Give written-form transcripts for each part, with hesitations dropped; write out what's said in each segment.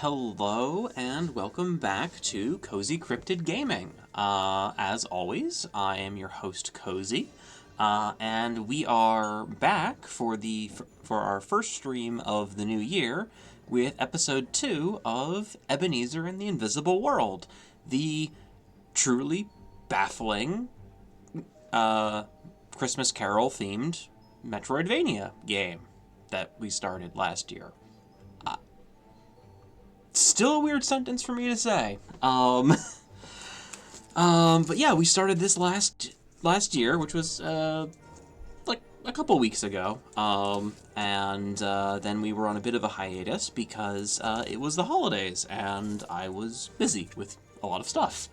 Hello and welcome back to CozyCryptidGaming. As always, I am your host Cozy, and we are back for our first stream of the new year with episode 2 of Ebenezer and the Invisible World, the truly baffling Christmas Carol themed metroidvania game that we started last year. Still a weird sentence for me to say. But yeah, we started this last year, which was like a couple weeks ago. And then we were on a bit of a hiatus because it was the holidays and I was busy with a lot of stuff.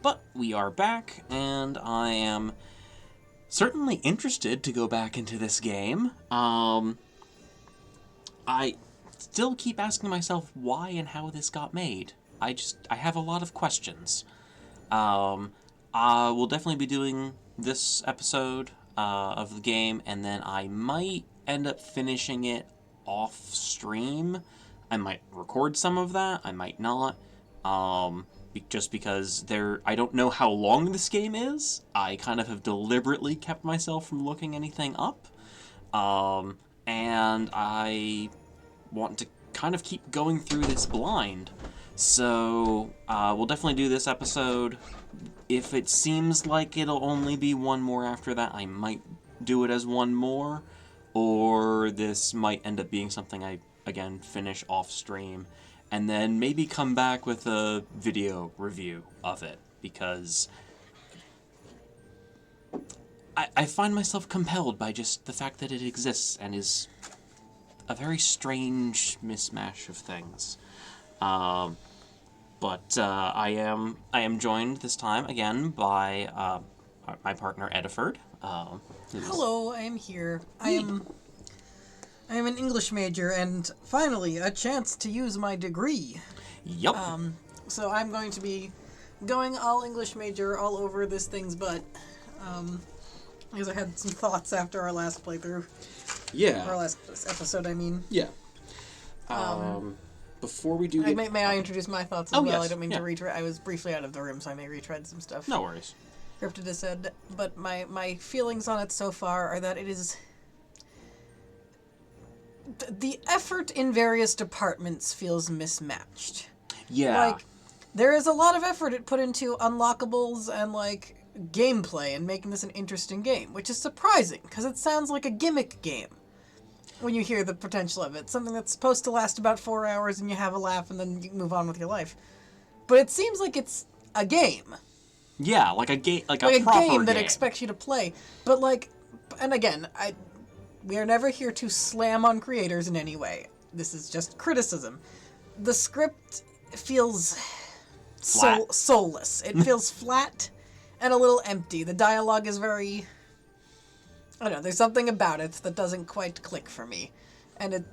But we are back, and I am certainly interested to go back into this game. I still keep asking myself why and how this got made. I have a lot of questions. I will definitely be doing this episode of the game, and then I might end up finishing it off stream. I might record some of that, I might not. Just because I don't know how long this game is. I kind of have deliberately kept myself from looking anything up. And I want to kind of keep going through this blind. So, we'll definitely do this episode. If it seems like it'll only be one more after that, I might do it as one more. Or this might end up being something I, again, finish off stream. And then maybe come back with a video review of it. Because I find myself compelled by just the fact that it exists and is a very strange mismatch of things. But I am joined this time again by my partner Ediford. Hello, I am here. I am an English major, and finally a chance to use my degree. Yep. So I'm going to be going all English major all over this thing's butt. Because I had some thoughts after our last playthrough. Yeah. Our last episode, I mean. Yeah. Before we do... May I introduce my thoughts as well? Yes. I don't mean to retread. I was briefly out of the room, so I may retread some stuff. No worries. Cryptid said, but my feelings on it so far are that it is... The effort in various departments feels mismatched. Yeah. Like, there is a lot of effort it put into unlockables and, like, gameplay and making this an interesting game, which is surprising, because it sounds like a gimmick game when you hear the potential of it. Something that's supposed to last about 4 hours and you have a laugh and then you move on with your life. But it seems like it's a game. Yeah, like a game, like a proper game that game. expects you to play. But, like, and again, we are never here to slam on creators in any way. This is just criticism. The script feels soulless. It feels flat and a little empty. The dialogue is very... I don't know, there's something about it that doesn't quite click for me. And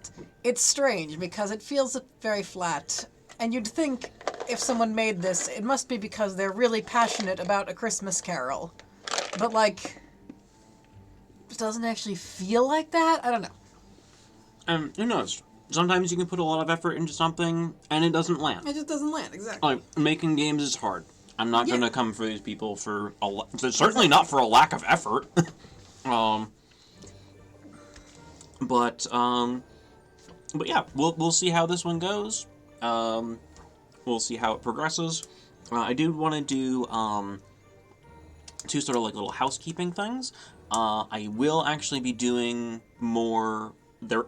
it's strange because it feels very flat. And you'd think if someone made this, it must be because they're really passionate about A Christmas Carol. But, like... it doesn't actually feel like that? I don't know. Who knows? Sometimes you can put a lot of effort into something, and it doesn't land. It just doesn't land, exactly. Like, making games is hard. I'm not going to come for these people for certainly not for a lack of effort. But yeah, we'll see how this one goes. We'll see how it progresses. I do want to do two sort of like little housekeeping things. I will actually be doing more there.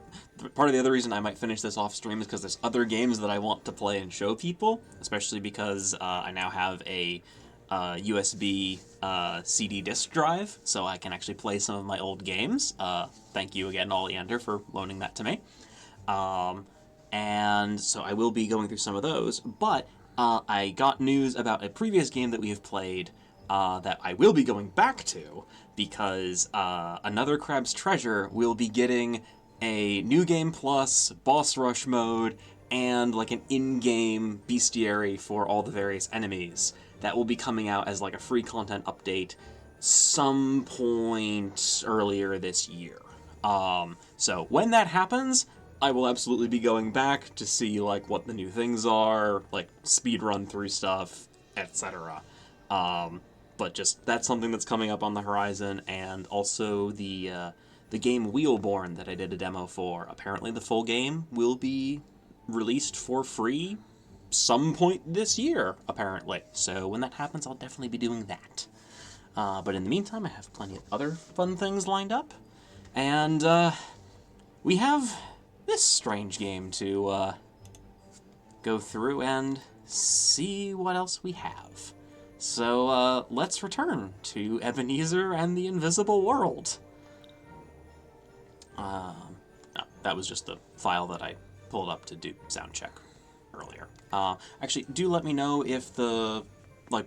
Part of the other reason I might finish this off stream is because there's other games that I want to play and show people, especially because I now have a USB CD disc drive, so I can actually play some of my old games. Thank you again, Oleander, for loaning that to me. And so I will be going through some of those, but I got news about a previous game that we have played that I will be going back to, because Another Crab's Treasure will be getting a New Game Plus, Boss Rush mode, and like an in-game bestiary for all the various enemies. That will be coming out as like a free content update some point earlier this year. So when that happens, I will absolutely be going back to see like what the new things are, like speed run through stuff, etc. But just that's something that's coming up on the horizon, and also the game Wheelborne that I did a demo for. Apparently, the full game will be released for free some point this year. Apparently, so when that happens, I'll definitely be doing that. But in the meantime, I have plenty of other fun things lined up, and we have this strange game to go through and see what else we have. So let's return to Ebenezer and the Invisible World. No, that was just the file that I pulled up to do sound check earlier. Actually, do let me know if the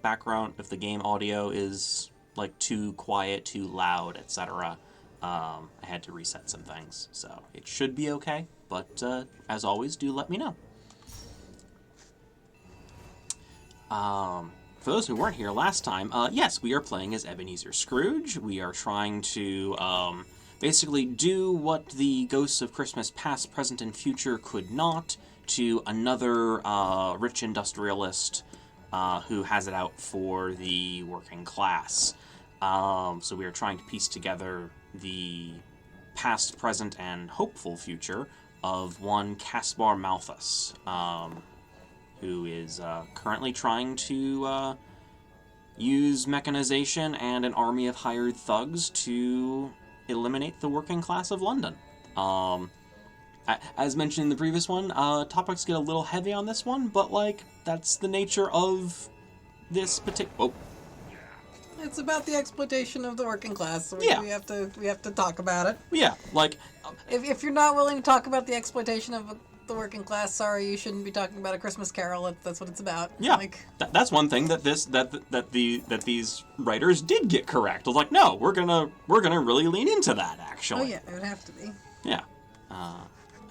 background, if the game audio is like too quiet, too loud, etc. I had to reset some things, so it should be okay. But as always, do let me know. For those who weren't here last time, yes, we are playing as Ebenezer Scrooge. We are trying to basically do what the ghosts of Christmas past, present, and future could not to another rich industrialist who has it out for the working class. So we are trying to piece together the past, present, and hopeful future of one Caspar Malthus, who is currently trying to use mechanization and an army of hired thugs to eliminate the working class of London. As mentioned in the previous one, topics get a little heavy on this one, but like that's the nature of this particular. It's about the exploitation of the working class, so Yeah. we have to talk about it. Yeah, like If you're not willing to talk about the exploitation of the working class, sorry, you shouldn't be talking about A Christmas Carol. That's what it's about. yeah, Like, that's one thing that these writers did get correct. I was like, no, we're gonna really lean into that actually. oh yeah, it would have to be. Yeah.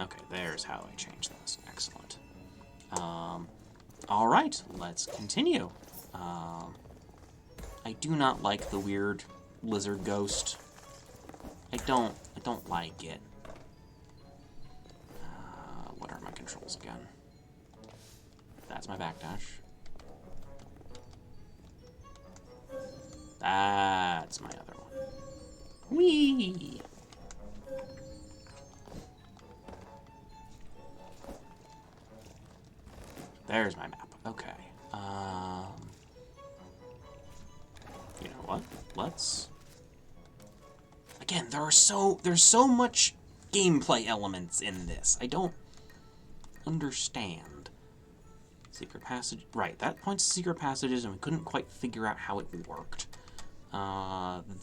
Okay, there's how I change those. Excellent. All right, let's continue. I do not like the weird lizard ghost. I don't like it. What are my controls again? That's my backdash. That's my other one. Whee! There's my map. Okay. You know what? Let's. Again, there's so much gameplay elements in this. I don't understand. Secret passage. Right, that points to secret passages, and we couldn't quite figure out how it worked.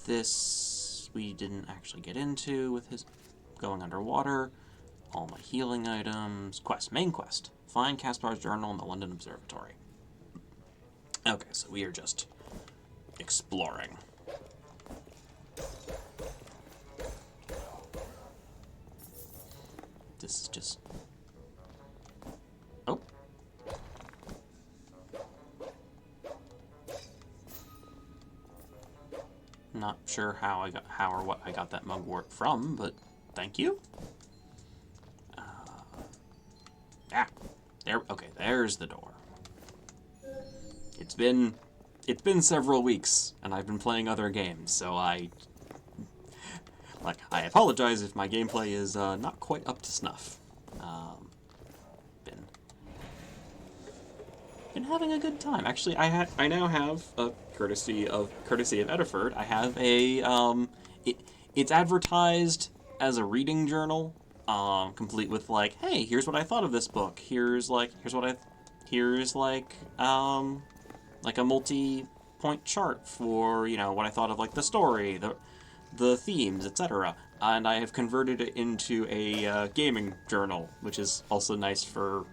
This we didn't actually get into with his going underwater. All my healing items. Quest. Main quest. Find Caspar's journal in the London Observatory. Okay, so we are just exploring. This is just... Oh. Not sure how or what I got that mugwort from, but thank you. There. Okay, there's the door. It's been several weeks, and I've been playing other games, so I apologize if my gameplay is not quite up to snuff. Been having a good time. Actually, I now have a courtesy of Ediford. I have a it's advertised as a reading journal, complete with like, hey, here's what I thought of this book. Here's like a multi-point chart for, you know, what I thought of like the story, the themes, etc. And I have converted it into a gaming journal, which is also nice for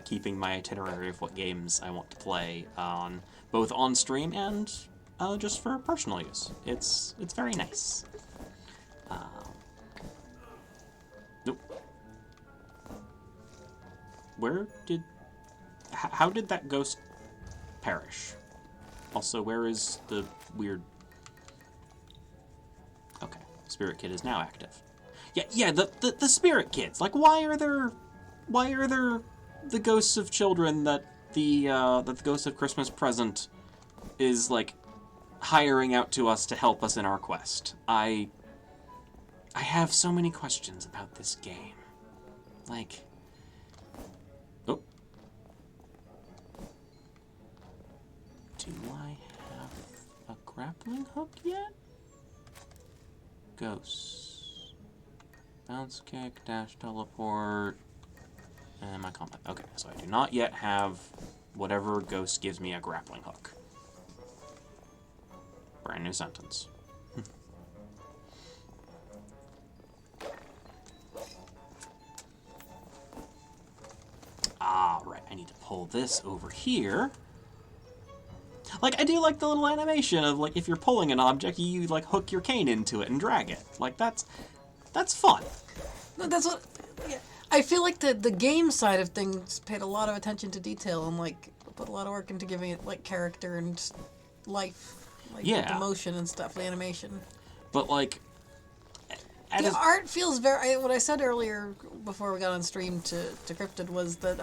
keeping my itinerary of what games I want to play on, both on stream and just for personal use. It's very nice. Nope. How did that ghost perish? Also, where is the weird... Okay, Spirit Kid is now active. Yeah, the spirit kids. Like, why are there the ghosts of children that the Ghost of Christmas Present is, like, hiring out to us to help us in our quest? I have so many questions about this game. Like, oh. Do I have a grappling hook yet? Ghosts. Bounce kick, dash, teleport, and my combat. Okay, so I do not yet have whatever ghost gives me a grappling hook. Brand new sentence. Ah, right, I need to pull this over here. Like, I do like the little animation of, like, if you're pulling an object, you, like, hook your cane into it and drag it. Like, that's fun. No, that's what. Yeah. I feel like the game side of things paid a lot of attention to detail and, like, put a lot of work into giving it, like, character and life. Like, Yeah. the motion and stuff, the animation. But, like... The art feels very... What I said earlier before we got on stream to Cryptid was that,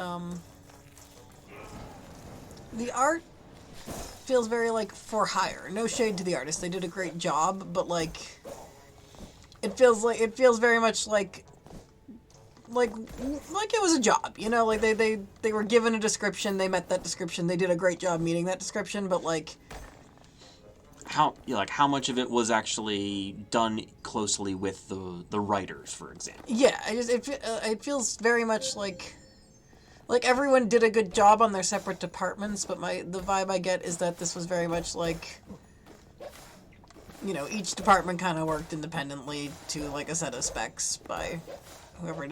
the art feels very, like, for hire. No shade to the artist. They did a great job, but, like... It feels very much like it was a job, you know? Like, they were given a description, they met that description, they did a great job meeting that description, but, like... How much of it was actually done closely with the writers, for example? Yeah, it feels very much like everyone did a good job on their separate departments, but the vibe I get is that this was very much like, you know, each department kind of worked independently to, like, a set of specs by whoever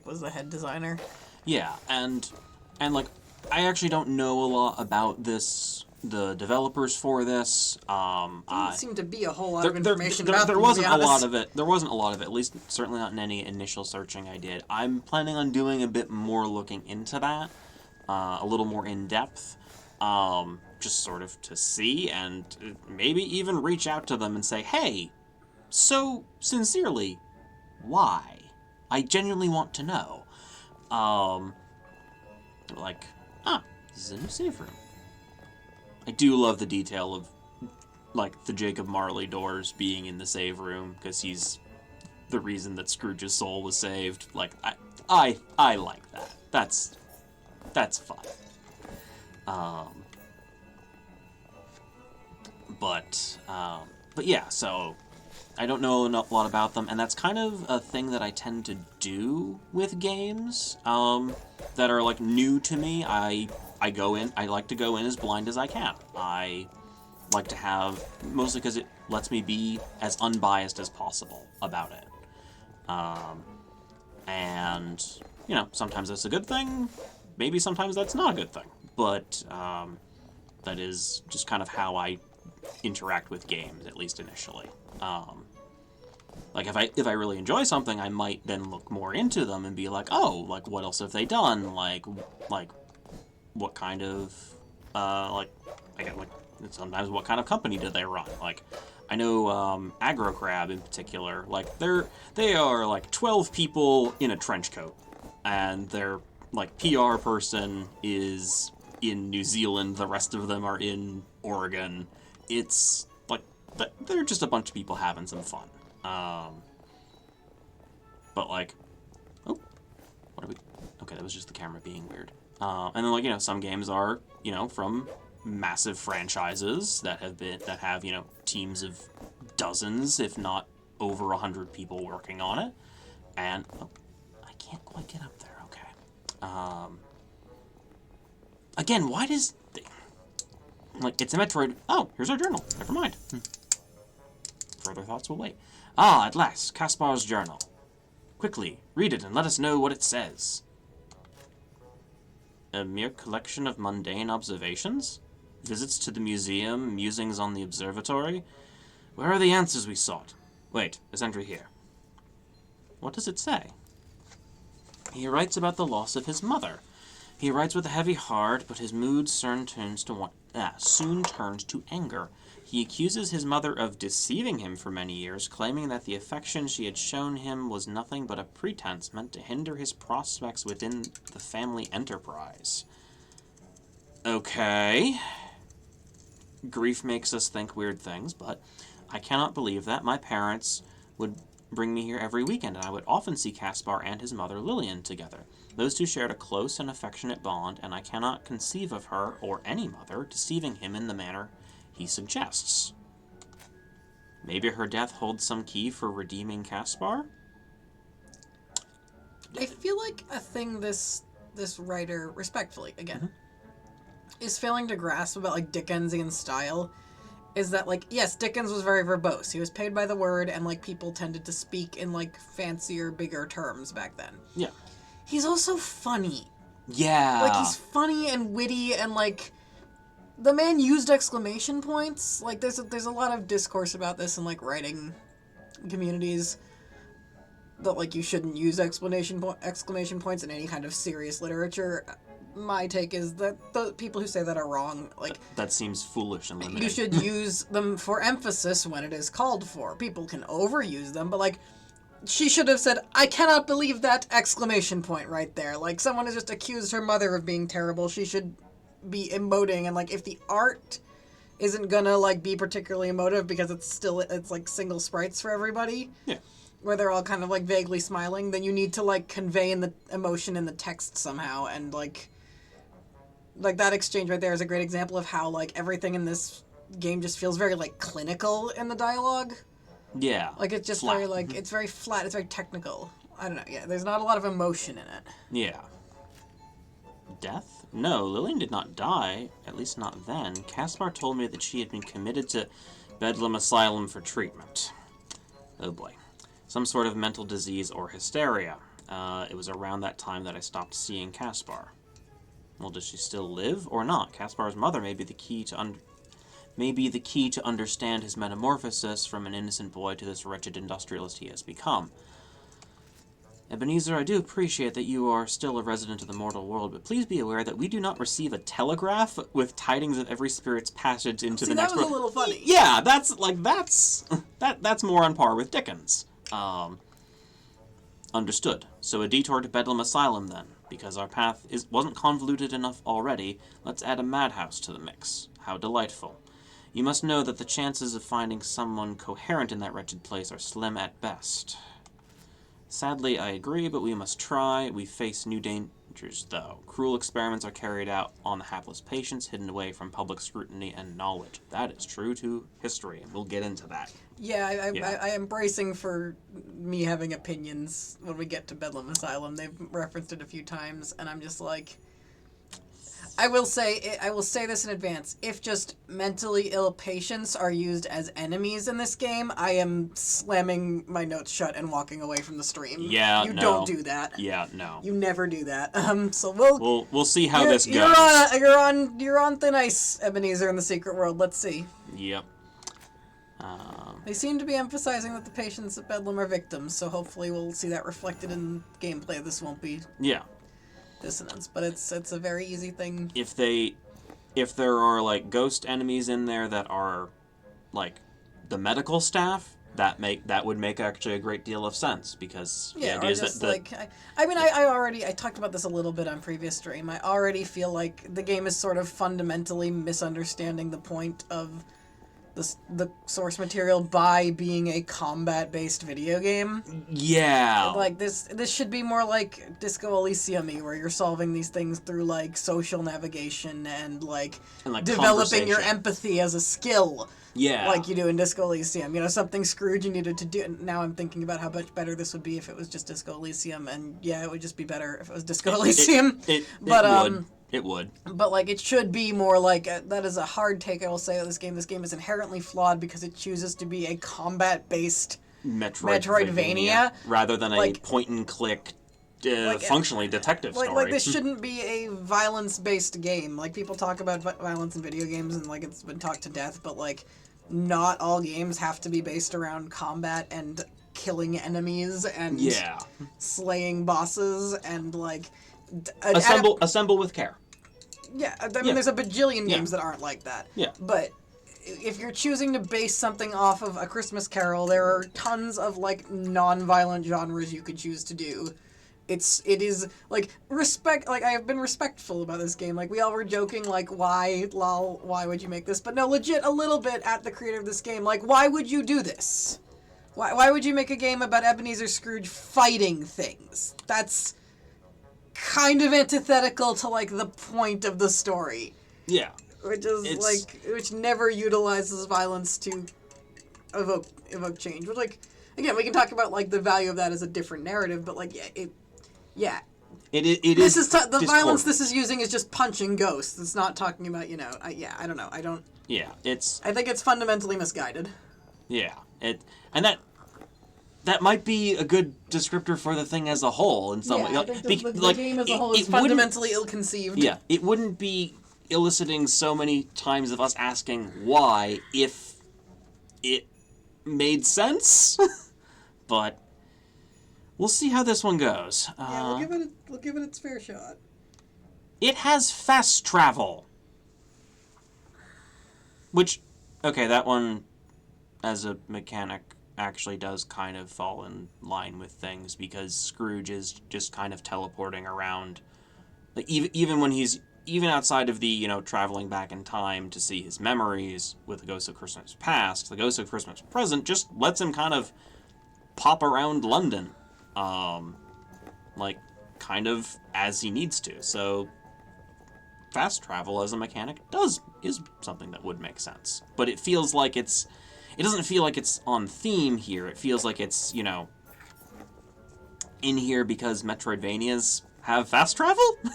was the head designer. Yeah, and like, I actually don't know a lot about the developers for this. Didn't seem to be a whole lot of information about them, there wasn't to be honest. a lot of it. There wasn't a lot of it, at least certainly not in any initial searching I did. I'm planning on doing a bit more looking into that, a little more in depth, just sort of to see and maybe even reach out to them and say, hey, so sincerely, why? I genuinely want to know. Like, this is a new save room. I do love the detail of, like, the Jacob Marley doors being in the save room, because he's the reason that Scrooge's soul was saved. Like, I like that. That's fun. But yeah, so I don't know a lot about them, and that's kind of a thing that I tend to do with games, that are, like, new to me. I like to go in as blind as I can. I like to have, mostly because it lets me be as unbiased as possible about it. And, you know, sometimes that's a good thing, maybe sometimes that's not a good thing, but that is just kind of how I interact with games, at least initially. Like, if I really enjoy something, I might then look more into them and be like, oh, like, what else have they done? Like, what kind of, sometimes what kind of company do they run? Like, I know, Aggro Crab in particular, like, they are, like, 12 people in a trench coat, and their, like, PR person is in New Zealand, the rest of them are in Oregon. It's, like, they're just a bunch of people having some fun. But, like, oh, what are we, okay, that was just the camera being weird. And then, like, you know, some games are, you know, from massive franchises that have, you know, teams of dozens, if not over 100 people working on it. And, oh, I can't quite get up there, okay. Again, why does, like, it's a Metroid, oh, here's our journal, never mind. Further thoughts will wait. Ah, at last, Kaspar's journal. Quickly, read it and let us know what it says. A mere collection of mundane observations? Visits to the museum, musings on the observatory? Where are the answers we sought? Wait, this entry here. What does it say? He writes about the loss of his mother. He writes with a heavy heart, but his mood soon turns to one. soon turned to anger. He accuses his mother of deceiving him for many years, claiming that the affection she had shown him was nothing but a pretense meant to hinder his prospects within the family enterprise. Okay. Grief makes us think weird things, but I cannot believe that. My parents would bring me here every weekend, and I would often see Caspar and his mother Lillian together. Those two shared a close and affectionate bond, and I cannot conceive of her, or any mother, deceiving him in the manner he suggests. Maybe her death holds some key for redeeming Caspar? I feel like a thing this writer, respectfully, again, is failing to grasp about, like, Dickensian style is that, like, yes, Dickens was very verbose. He was paid by the word, and, like, people tended to speak in, like, fancier, bigger terms back then. Yeah. He's also funny. Yeah. Like, he's funny and witty, and, like, the man used exclamation points. Like, there's a lot of discourse about this in, like, writing communities that, like, you shouldn't use exclamation points in any kind of serious literature. My take is that the people who say that are wrong. Like, that seems foolish and limited. You should use them for emphasis when it is called for. People can overuse them, but, like, she should have said, "I cannot believe that!" exclamation point right there. Like, someone has just accused her mother of being terrible. She should be emoting, and, like, if the art isn't gonna, like, be particularly emotive because it's like single sprites for everybody. Yeah. Where they're all kind of, like, vaguely smiling, then you need to, like, convey in the emotion in the text somehow, and, like, that exchange right there is a great example of how, like, everything in this game just feels very, like, clinical in the dialogue. Yeah. Like, it's just flat. very, like, it's very flat, it's very technical. I don't know, yeah, there's not a lot of emotion in it. Yeah. Death? No, Lillian did not die, at least not then. Caspar told me that she had been committed to Bedlam Asylum for treatment. Oh boy. Some sort of mental disease or hysteria. It was around that time that I stopped seeing Caspar. Well, does she still live or not? Caspar's mother may be the key to understand his metamorphosis from an innocent boy to this wretched industrialist he has become. Ebenezer, I do appreciate that you are still a resident of the mortal world, but please be aware that we do not receive a telegraph with tidings of every spirit's passage into the next world. That was a little funny. Yeah, that's more on par with Dickens. Understood. So a detour to Bedlam Asylum then. Because our path wasn't convoluted enough already, let's add a madhouse to the mix. How delightful. You must know that the chances of finding someone coherent in that wretched place are slim at best. Sadly, I agree, but we must try. We face new dangers, though. Cruel experiments are carried out on the hapless patients, hidden away from public scrutiny and knowledge. That is true to history, and we'll get into that. Yeah, I am bracing for me having opinions when we get to Bedlam Asylum. They've referenced it a few times, and I'm just like... I will say this in advance. If just mentally ill patients are used as enemies in this game, I am slamming my notes shut and walking away from the stream. Yeah, you no. don't do that. Yeah, no. You never do that. So we'll see how this goes. You're on thin ice, Ebenezer, in the secret world. Let's see. Yep. They seem to be emphasizing that the patients at Bedlam are victims, so hopefully we'll see that reflected in gameplay. This won't be dissonance, but it's a very easy thing. If there are, like, ghost enemies in there that are, like, the medical staff, that would make actually a great deal of sense, because the idea is that I talked about this a little bit on previous stream. I already feel like the game is sort of fundamentally misunderstanding the point of the source material by being a combat-based video game. Yeah. Like, this should be more like Disco Elysium-y, where you're solving these things through, like, social navigation and developing your empathy as a skill. Yeah. Like you do in Disco Elysium. You know, something Scrooge you needed to do. Now I'm thinking about how much better this would be if it was just Disco Elysium, and yeah, it would just be better if it was Disco Elysium. It would. But, like, it should be more like... that is a hard take, I will say, of this game. This game is inherently flawed because it chooses to be a combat-based Metroidvania. Rather than a point-and-click, functionally detective story. Like, this shouldn't be a violence-based game. Like, people talk about violence in video games, and, like, it's been talked to death, but, like, not all games have to be based around combat and killing enemies and slaying bosses and, like... Assemble with care. Yeah, I mean, Yeah. there's a bajillion Yeah. games that aren't like that. Yeah. But if you're choosing to base something off of A Christmas Carol, there are tons of, like, non-violent genres you could choose to do. It is, like, I have been respectful about this game. Like, we all were joking, like, why would you make this? But no, legit, a little bit at the creator of this game. Like, why would you do this? Why would you make a game about Ebenezer Scrooge fighting things? That's kind of antithetical to, like, the point of the story. Yeah. Which is, which never utilizes violence to evoke change. Which, like, again, we can talk about, like, the value of that as a different narrative, but, like, yeah. This is the violence this is using is just punching ghosts. It's not talking about, I don't know. Yeah, I think it's fundamentally misguided. Yeah, and that might be a good descriptor for the thing as a whole in some way. I think the game as a whole is fundamentally ill-conceived. Yeah, it wouldn't be eliciting so many times of us asking why if it made sense. But we'll see how this one goes. We'll give it its fair shot. It has fast travel. Which, okay, that one, as a mechanic, actually does kind of fall in line with things, because Scrooge is just kind of teleporting around. Like, even outside of the, traveling back in time to see his memories with the Ghost of Christmas Past, the Ghost of Christmas Present just lets him kind of pop around London. Kind of as he needs to. So fast travel as a mechanic is something that would make sense. But it feels like it doesn't feel like it's on theme here. It feels like it's, in here because Metroidvanias have fast travel? Okay,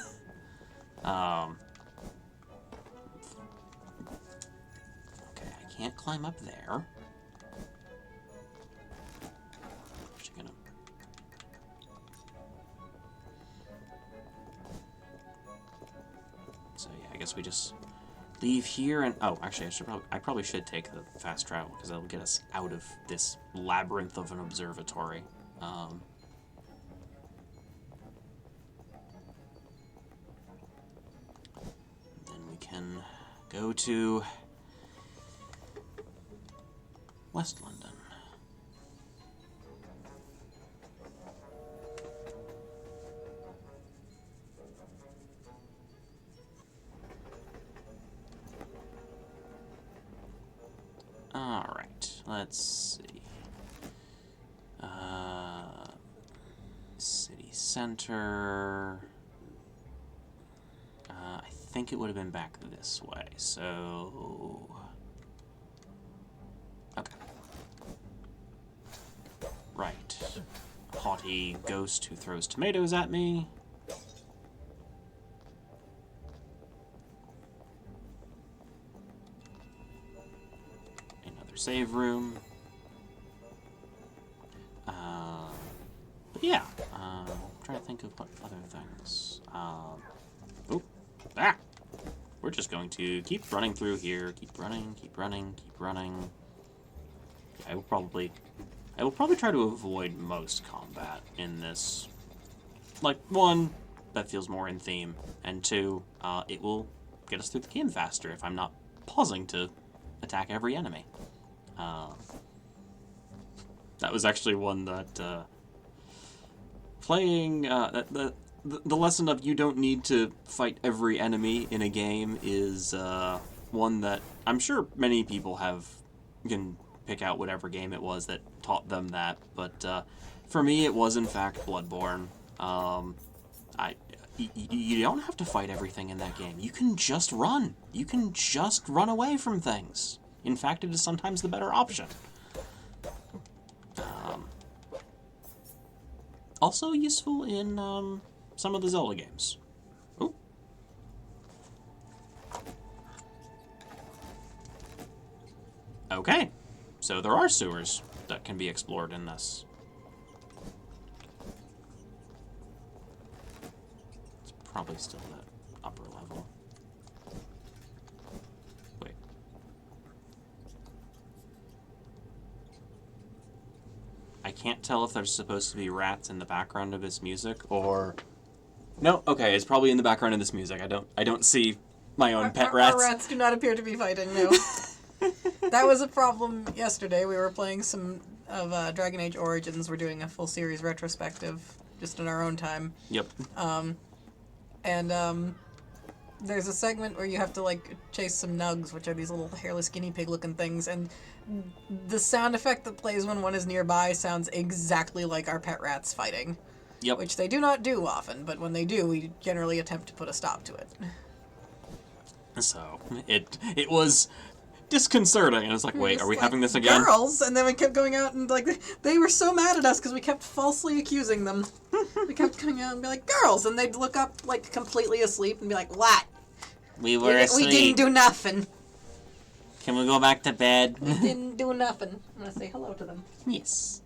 I can't climb up there. So yeah, I guess we just leave here and... Oh, actually, I probably should take the fast travel, because that'll get us out of this labyrinth of an observatory. Then we can go to West London. Alright, let's see. City center. I think it would have been back this way, so... Okay. Right. Haughty ghost who throws tomatoes at me. Save room. But yeah, I'm trying to think of what other things. We're just going to keep running through here. Keep running, keep running, keep running. Yeah, I will probably try to avoid most combat in this. Like, one, that feels more in theme, and two, it will get us through the game faster if I'm not pausing to attack every enemy. That was actually one that playing the lesson of you don't need to fight every enemy in a game is one that I'm sure many people can pick out whatever game it was that taught them that, but for me it was in fact Bloodborne. You don't have to fight everything in that game. You can just run. You can just run away from things. In fact, it is sometimes the better option. Also useful in some of the Zelda games. Ooh. Okay, so there are sewers that can be explored in this. It's probably still that upper level. Wait. I can't tell if there's supposed to be rats in the background of his music, or No? Okay, it's probably in the background of this music. I don't see my own pet Our rats. rats do not appear to be fighting, no. That was a problem yesterday. We were playing some of Dragon Age Origins. We're doing a full series retrospective, just in our own time. Yep. And there's a segment where you have to, like, chase some nugs, which are these little hairless guinea pig looking things, and the sound effect that plays when one is nearby sounds exactly like our pet rats fighting. Yep. Which they do not do often, but when they do, we generally attempt to put a stop to it. So, it was disconcerting. And it's like, wait, are we having this again? Girls! And then we kept going out and, like, they were so mad at us because we kept falsely accusing them. We kept coming out and be like, girls! And they'd look up, like, completely asleep and be like, what? We were asleep. We didn't do nothing. Can we go back to bed? We didn't do nothing. I'm gonna say hello to them. Yes.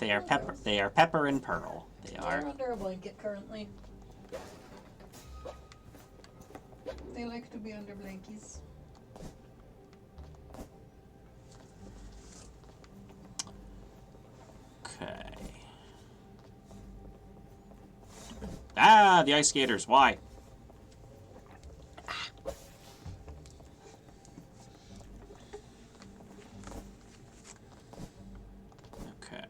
They are Pepper. They are Pepper and Pearl. They're under a blanket currently. They like to be under blankies. Okay. Ah, the ice skaters. Why? Okay.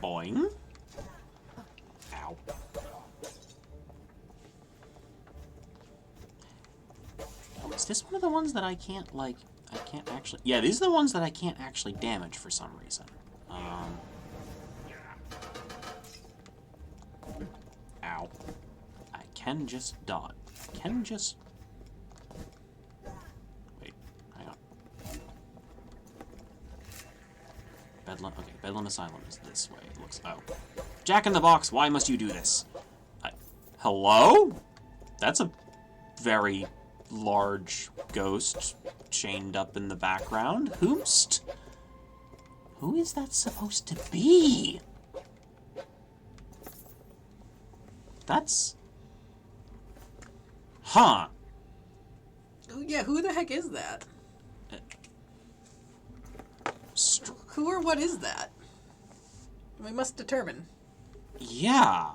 Boing. Ow. Oh, is this one of the ones that I can't, like, I can't actually... Yeah, these are the ones that I can't actually damage for some reason. Ow. I can just dodge. Can just... Wait, hang on. Bedlam... Okay, Bedlam Asylum is this way. It looks... Oh. Jack in the Box, why must you do this? Hello? That's a very large ghost chained up in the background. Whomst? Who is that supposed to be? That's... Huh. Oh, yeah, who the heck is that? Who or what is that? We must determine. Yeah.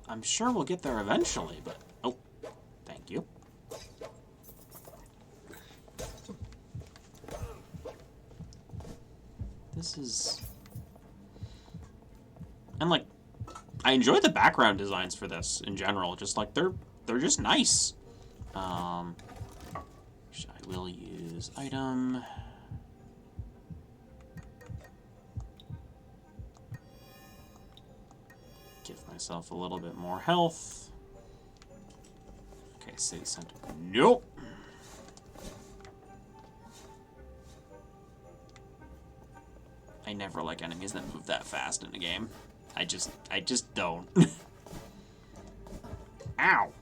I'm sure we'll get there eventually, but... Oh, thank you. This is... And, like, I enjoy the background designs for this in general. Just, like, they're just nice. I will use item... Give myself a little bit more health. Okay, city center. Nope. I never like enemies that move that fast in a game. I just don't. Ow.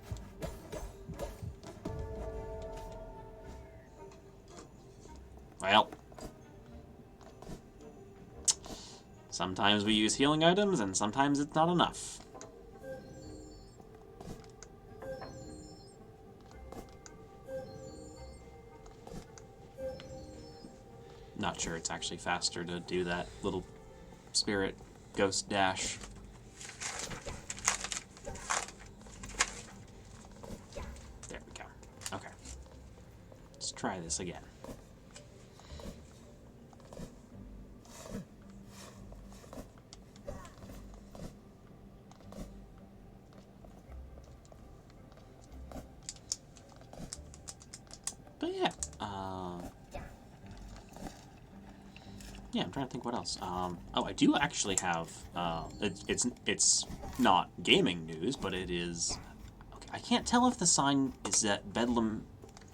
Well. Sometimes we use healing items, and sometimes it's not enough. Not sure it's actually faster to do that little spirit ghost dash. There we go. Okay. Let's try this again. But yeah, yeah, I'm trying to think what else. Oh, I do actually have. It's not gaming news, but it is. Okay, I can't tell if the sign is that Bedlam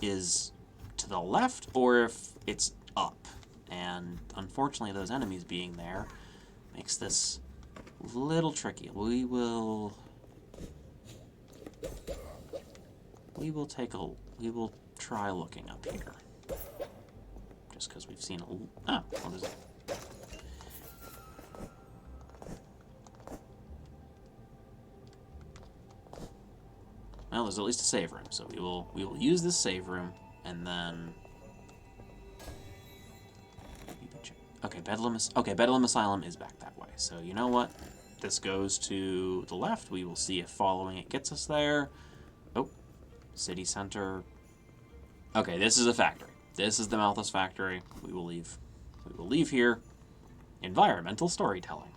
is to the left or if it's up. And unfortunately, those enemies being there makes this a little tricky. We will try looking up here. Just because we've seen a... Oh, well, there's... Well, there's at least a save room, so we will use this save room, and then... Okay, Bedlam Asylum is back that way, so you know what? this goes to the left. We will see if following it gets us there. Oh, city center. Okay, this is a factory. This is the Malthus factory. We will leave. We will leave here. Environmental storytelling.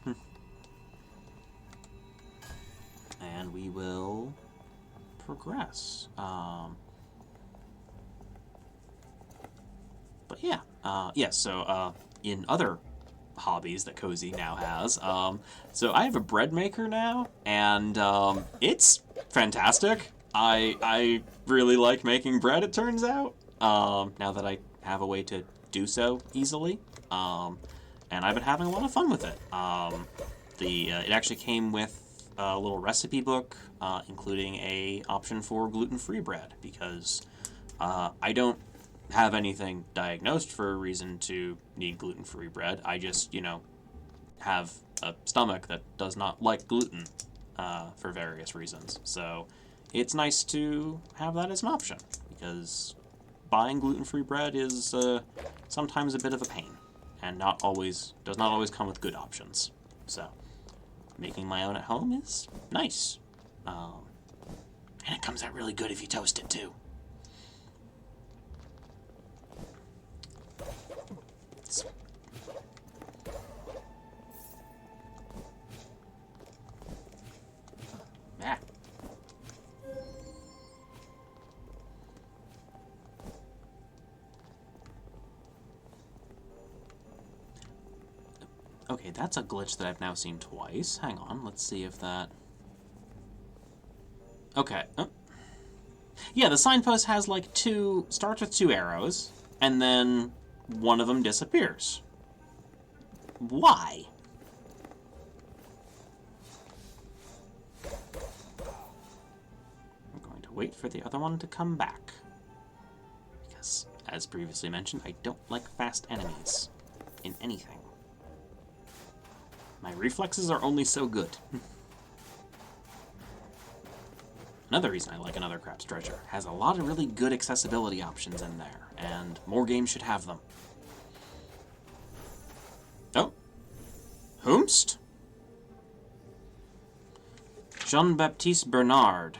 And we will progress. But yeah. So in other hobbies that Cozy now has, so I have a bread maker now, and it's fantastic. I really like making bread, it turns out, now that I have a way to do so easily. And I've been having a lot of fun with it. It actually came with a little recipe book, including a option for gluten-free bread, because I don't have anything diagnosed for a reason to need gluten-free bread. I just, have a stomach that does not like gluten for various reasons. So it's nice to have that as an option, because buying gluten-free bread is sometimes a bit of a pain, and does not always come with good options. So making my own at home is nice. And it comes out really good if you toast it too. Yeah. Okay, that's a glitch that I've now seen twice. Hang on, let's see if that... Okay. Yeah, the signpost has like starts with 2 arrows, and then one of them disappears. Why? I'm going to wait for the other one to come back, because, as previously mentioned, I don't like fast enemies in anything. My reflexes are only so good. Another reason I like Another Crap's Treasure has a lot of really good accessibility options in there, and more games should have them. Oh. Whomst? Jean-Baptiste Bernard.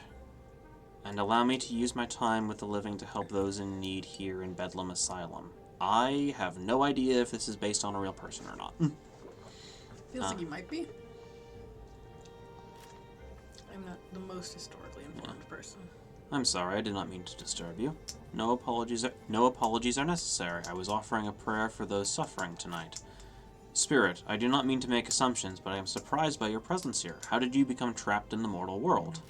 And allow me to use my time with the living to help those in need here in Bedlam Asylum. I have no idea if this is based on a real person or not. Feels like you might be. I'm not the most historically informed person. I'm sorry, I did not mean to disturb you. No apologies are necessary. I was offering a prayer for those suffering tonight. Spirit, I do not mean to make assumptions, but I am surprised by your presence here. How did you become trapped in the mortal world?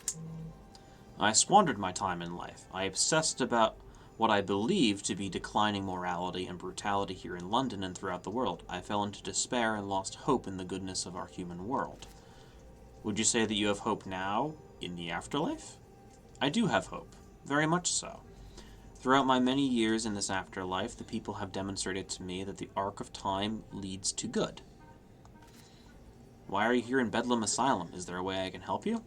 I squandered my time in life. I obsessed about what I believed to be declining morality and brutality here in London and throughout the world. I fell into despair and lost hope in the goodness of our human world. Would you say that you have hope now, in the afterlife? I do have hope, very much so. Throughout my many years in this afterlife, the people have demonstrated to me that the arc of time leads to good. Why are you here in Bedlam Asylum? Is there a way I can help you?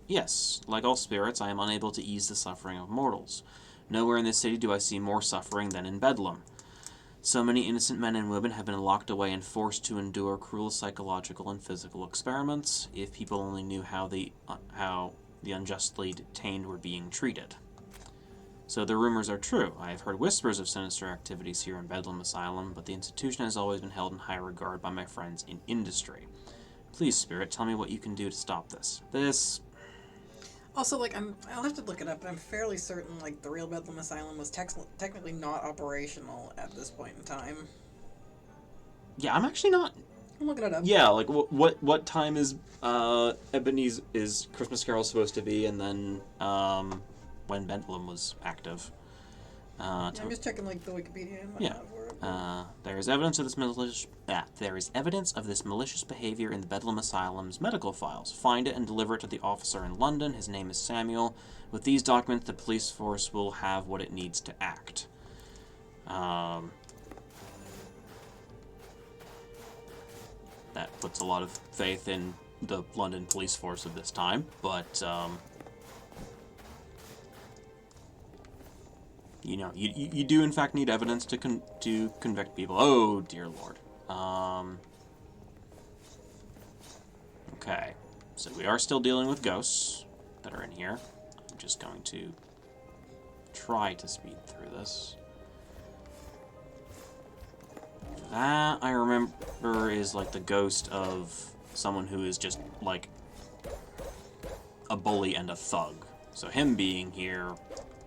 Yes, like all spirits, I am unable to ease the suffering of mortals. Nowhere in this city do I see more suffering than in Bedlam. So many innocent men and women have been locked away and forced to endure cruel psychological and physical experiments. If people only knew how the unjustly detained were being treated. So the rumors are true. I have heard whispers of sinister activities here in Bedlam Asylum, but the institution has always been held in high regard by my friends in industry. Please, Spirit, tell me what you can do to stop this. Also, I'll have to look it up, but I'm fairly certain, the real Bedlam Asylum was technically not operational at this point in time. Yeah, I'm actually not... I'm looking it up. Yeah, what time is Ebenezer is Christmas Carol supposed to be, and then when Bedlam was active. I'm just checking the Wikipedia and whatnot for it. There is evidence of this malicious behavior in the Bedlam Asylum's medical files. Find it and deliver it to the officer in London. His name is Samuel. With these documents, the police force will have what it needs to act. That puts a lot of faith in the London police force of this time, but you do in fact need evidence to convict people. Oh dear Lord. Okay. So we are still dealing with ghosts that are in here. I'm just going to try to speed through this. That, I remember, is like the ghost of someone who is just like a bully and a thug. So him being here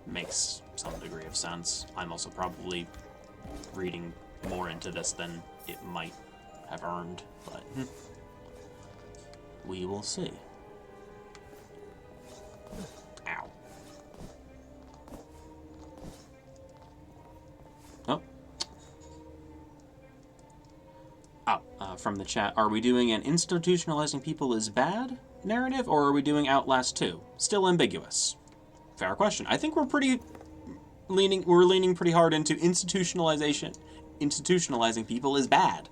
makes some degree of sense. I'm also probably reading more into this than it might have earned, but we will see. Ow. Oh. From the chat, are we doing an institutionalizing people is bad narrative, or are we doing Outlast 2? Still ambiguous. Fair question. I think we're leaning pretty hard into institutionalization. Institutionalizing people is bad.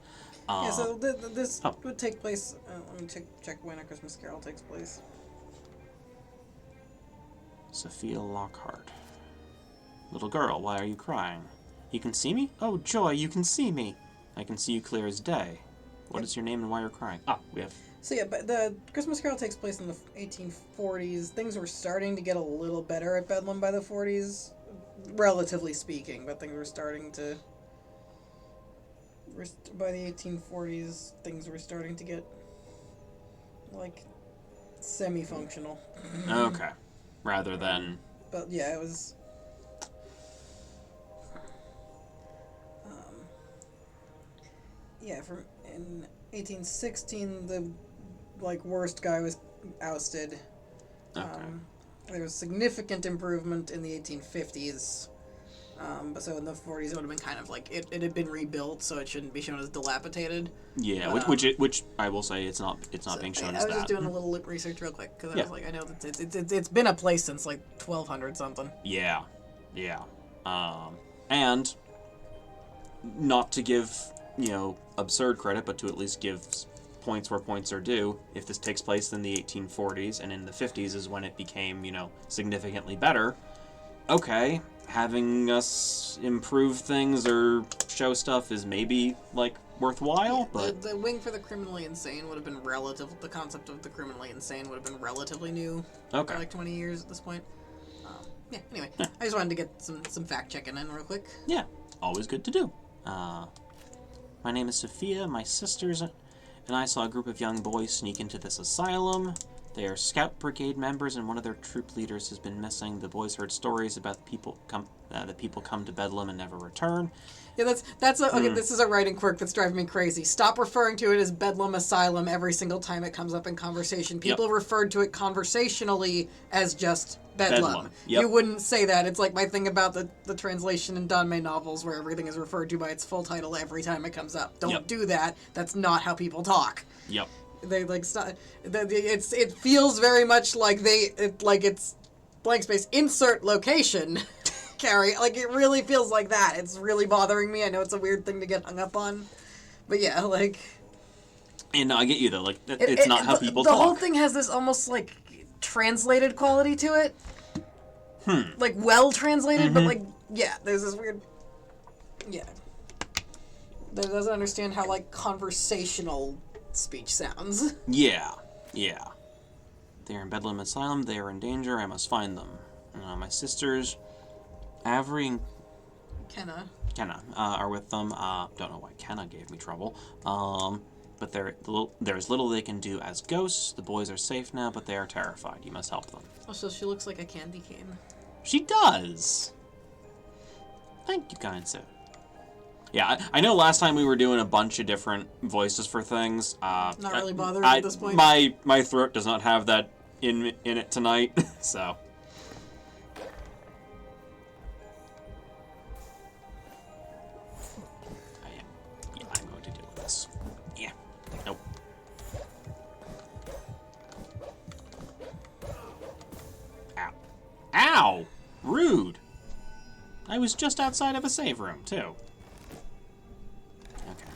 Yeah, so this would take place. Let me check when A Christmas Carol takes place. Sophia Lockhart. Little girl, why are you crying? You can see me? Oh, joy, you can see me. I can see you clear as day. What is your name and why you're crying? We have... So yeah, but the Christmas Carol takes place in the 1840s. Things were starting to get a little better at Bedlam by the 40s, relatively speaking, but things were starting to... By the 1840s, things were starting to get, like, semi-functional. Okay. Rather than... But yeah, it was... yeah, from in 1816, the worst guy was ousted. Okay. There was significant improvement in the 1850s. But so in the 40s, it would have been kind of like it had been rebuilt, so it shouldn't be shown as dilapidated. Yeah, but, which I will say it's not being shown as that. I was just doing a little lip research real quick because I was like, I know that it's been a place since like 1200 something. Yeah. And not to give absurd credit, but to at least give points where points are due. If this takes place in the 1840s and in the 50s is when it became significantly better. Okay. Having us improve things or show stuff is maybe worthwhile, but the wing for the criminally insane would have been the concept of the criminally insane would have been relatively new. Okay. For 20 years at this point. Anyway, I just wanted to get some fact checking in real quick. Yeah, always good to do. My name is Sophia. My sisters and I saw a group of young boys sneak into this asylum. They are Scout Brigade members, and one of their troop leaders has been missing. The boys heard stories about that people come to Bedlam and never return. Yeah, okay. This is a writing quirk that's driving me crazy. Stop referring to it as Bedlam Asylum every single time it comes up in conversation. People referred to it conversationally as just Bedlam. Yep. You wouldn't say that. It's like my thing about the translation in Don May novels, where everything is referred to by its full title every time it comes up. Don't do that. That's not how people talk. Yep. They stop. It feels very much like it's blank space insert location. Carrie, it really feels like that. It's really bothering me. I know it's a weird thing to get hung up on, but yeah, And I get you though. It's not how people talk. The whole thing has this almost translated quality to it. Well translated, but there's this weird. Yeah. That doesn't understand how conversational speech sounds. Yeah. They are in Bedlam Asylum. They are in danger. I must find them. My sisters, Avery and Kenna are with them. Don't know why Kenna gave me trouble. But there's little they can do as ghosts. The boys are safe now, but they are terrified. You must help them. Oh, so she looks like a candy cane. She does. Thank you, kind sir. Yeah, I know last time we were doing a bunch of different voices for things. Not really bothering at this point. My throat does not have that in it tonight, so. I'm going to deal with this. Yeah. Nope. Ow. Ow! Rude. I was just outside of a save room, too. Okay.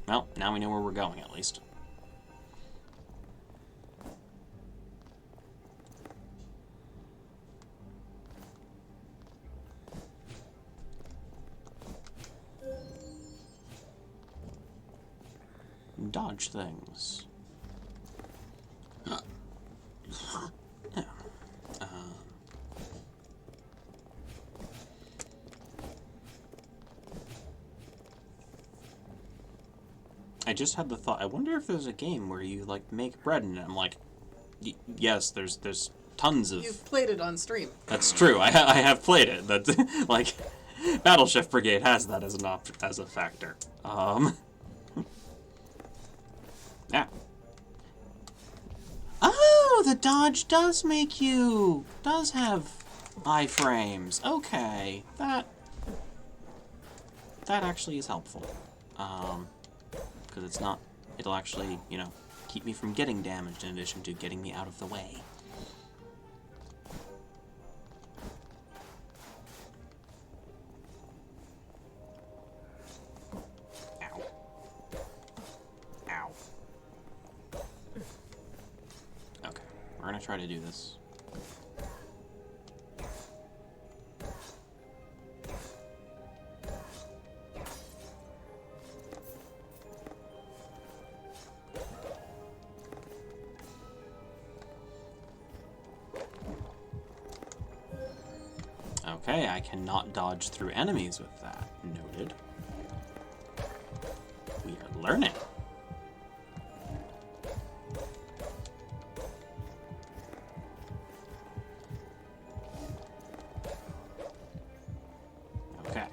Well, now we know where we're going, at least. Dodge things. I just had the thought, I wonder if there's a game where you, like, make bread, and I'm like, yes, there's tons of... You've played it on stream. That's true, I have played it. That's, like, Battle Chef Brigade has that as as a factor. Yeah. Oh, the dodge does have iframes. Okay, that actually is helpful. Because it'll actually, you know, keep me from getting damaged in addition to getting me out of the way. Ow. Ow. Okay, we're gonna try to do this. Okay, I cannot dodge through enemies with that. Noted. We are learning. Okay.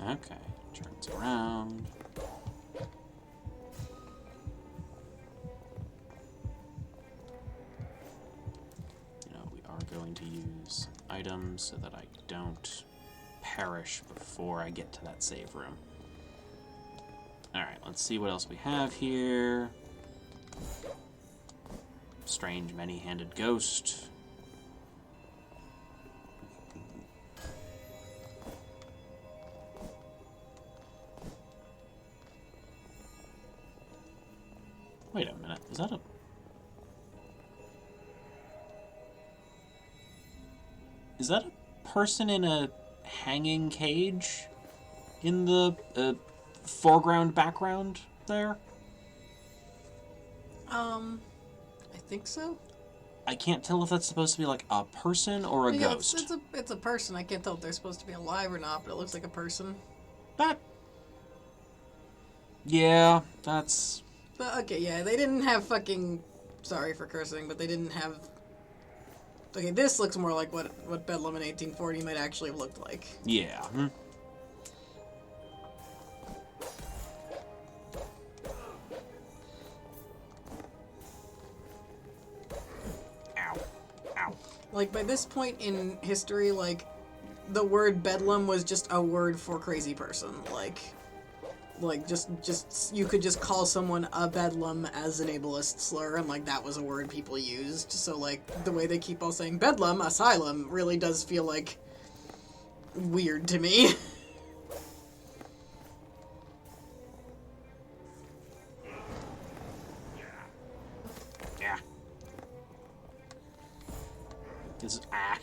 Okay, turns around. You know, we are going to use items so that I don't perish before I get to that save room. Alright, let's see what else we have here. Strange many-handed ghost. Wait a minute, is that a... Is that a person in a hanging cage in the foreground background there? I think so. I can't tell if that's supposed to be like a person or a ghost. It's a person. I can't tell if they're supposed to be alive or not, but it looks like a person. That... Yeah, that's... But, okay, yeah, they didn't have fucking... Sorry for cursing, but they didn't have... Okay, this looks more like what Bedlam in 1840 might actually have looked like. Yeah. Ow. Ow. Like, by this point in history, like, the word Bedlam was just a word for crazy person. Like, just you could just call someone a bedlam as an ableist slur, and, like, that was a word people used. So, like, the way they keep all saying bedlam, asylum, really does feel, like, weird to me. Yeah. This is ack.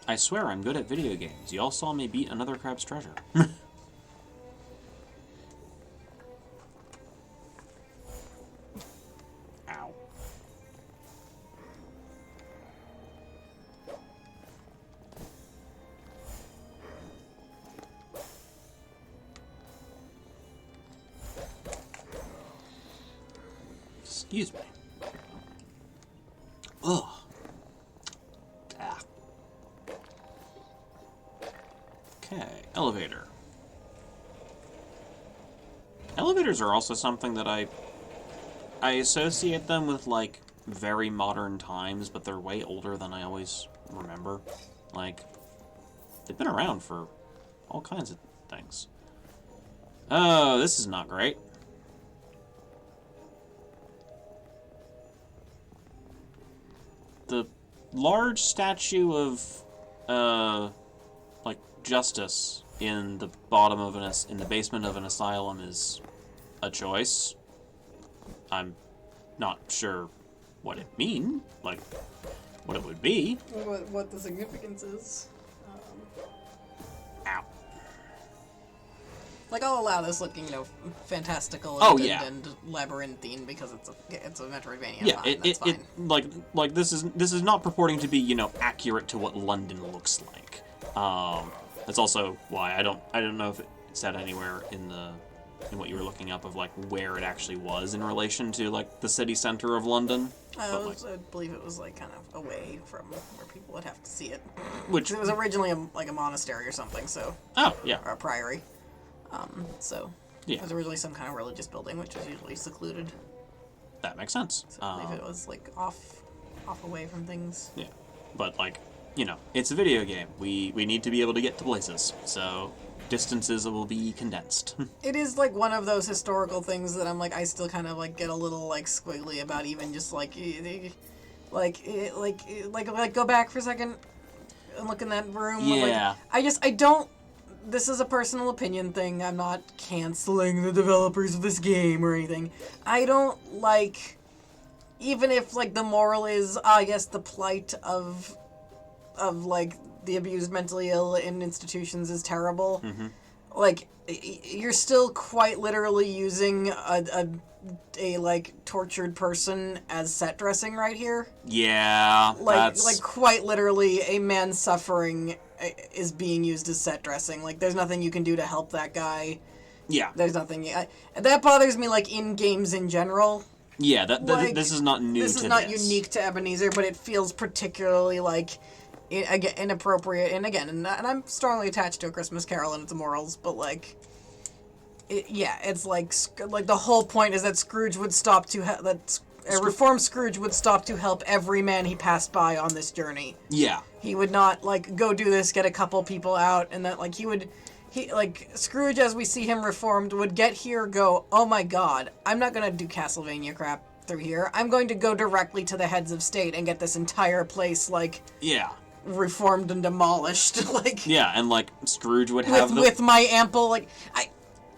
I swear I'm good at video games. Y'all saw me beat another crab's treasure. Ow. Excuse me. Ugh. Ah. Okay, elevator. Elevators are also something that I associate them with, like, very modern times, but they're way older than I always remember. Like, they've been around for all kinds of things. Oh, this is not great. The large statue of, like, justice in the in the basement of an asylum is a choice. I'm not sure what it what it would be. What the significance is. Ow. Like, I'll allow this looking, fantastical Oh, and, yeah. and labyrinthine because it's a Metroidvania. Yeah, Fine, that's fine. like this is not purporting to be accurate to what London looks like. That's also why I don't know if it said anywhere in what you were looking up of like where it actually was in relation to like the city center of London. I believe it was like kind of away from where people would have to see it. Which It was originally a monastery or something, so oh yeah, or a priory. So yeah, it was originally some kind of religious building, which was usually secluded. that makes sense. So I believe it was like off away from things. Yeah, but like it's a video game. We need to be able to get to places, so distances will be condensed. It is like one of those historical things that I'm like I still kind of like get a little like squiggly about, even just like go back for a second and look in that room. Yeah. Like, I don't. This is a personal opinion thing. I'm not canceling the developers of this game or anything. I don't like, even if like the moral is, I guess the plight of like the abused, mentally ill in institutions is terrible. Mm-hmm. Like, you're still quite literally using a like tortured person as set dressing right here. Yeah, Like quite literally, a man suffering is being used as set dressing. Like, there's nothing you can do to help that guy. Yeah. There's nothing. That bothers me, like, in games in general. Yeah, Like, this is not new to this. This is not unique to Ebenezer, but it feels particularly, like, inappropriate. And again, and I'm strongly attached to A Christmas Carol and its morals, but, like, it's like the whole point is that Scrooge would stop to a reformed Scrooge would stop to help every man he passed by on this journey. Yeah. He would not, like, go do this, get a couple people out, and that, like, Scrooge, as we see him reformed, would get here, go, oh my god, I'm not gonna do Castlevania crap through here. I'm going to go directly to the heads of state and get this entire place, like, yeah, reformed and demolished. Like, yeah, and, like, Scrooge would have with my ample, like,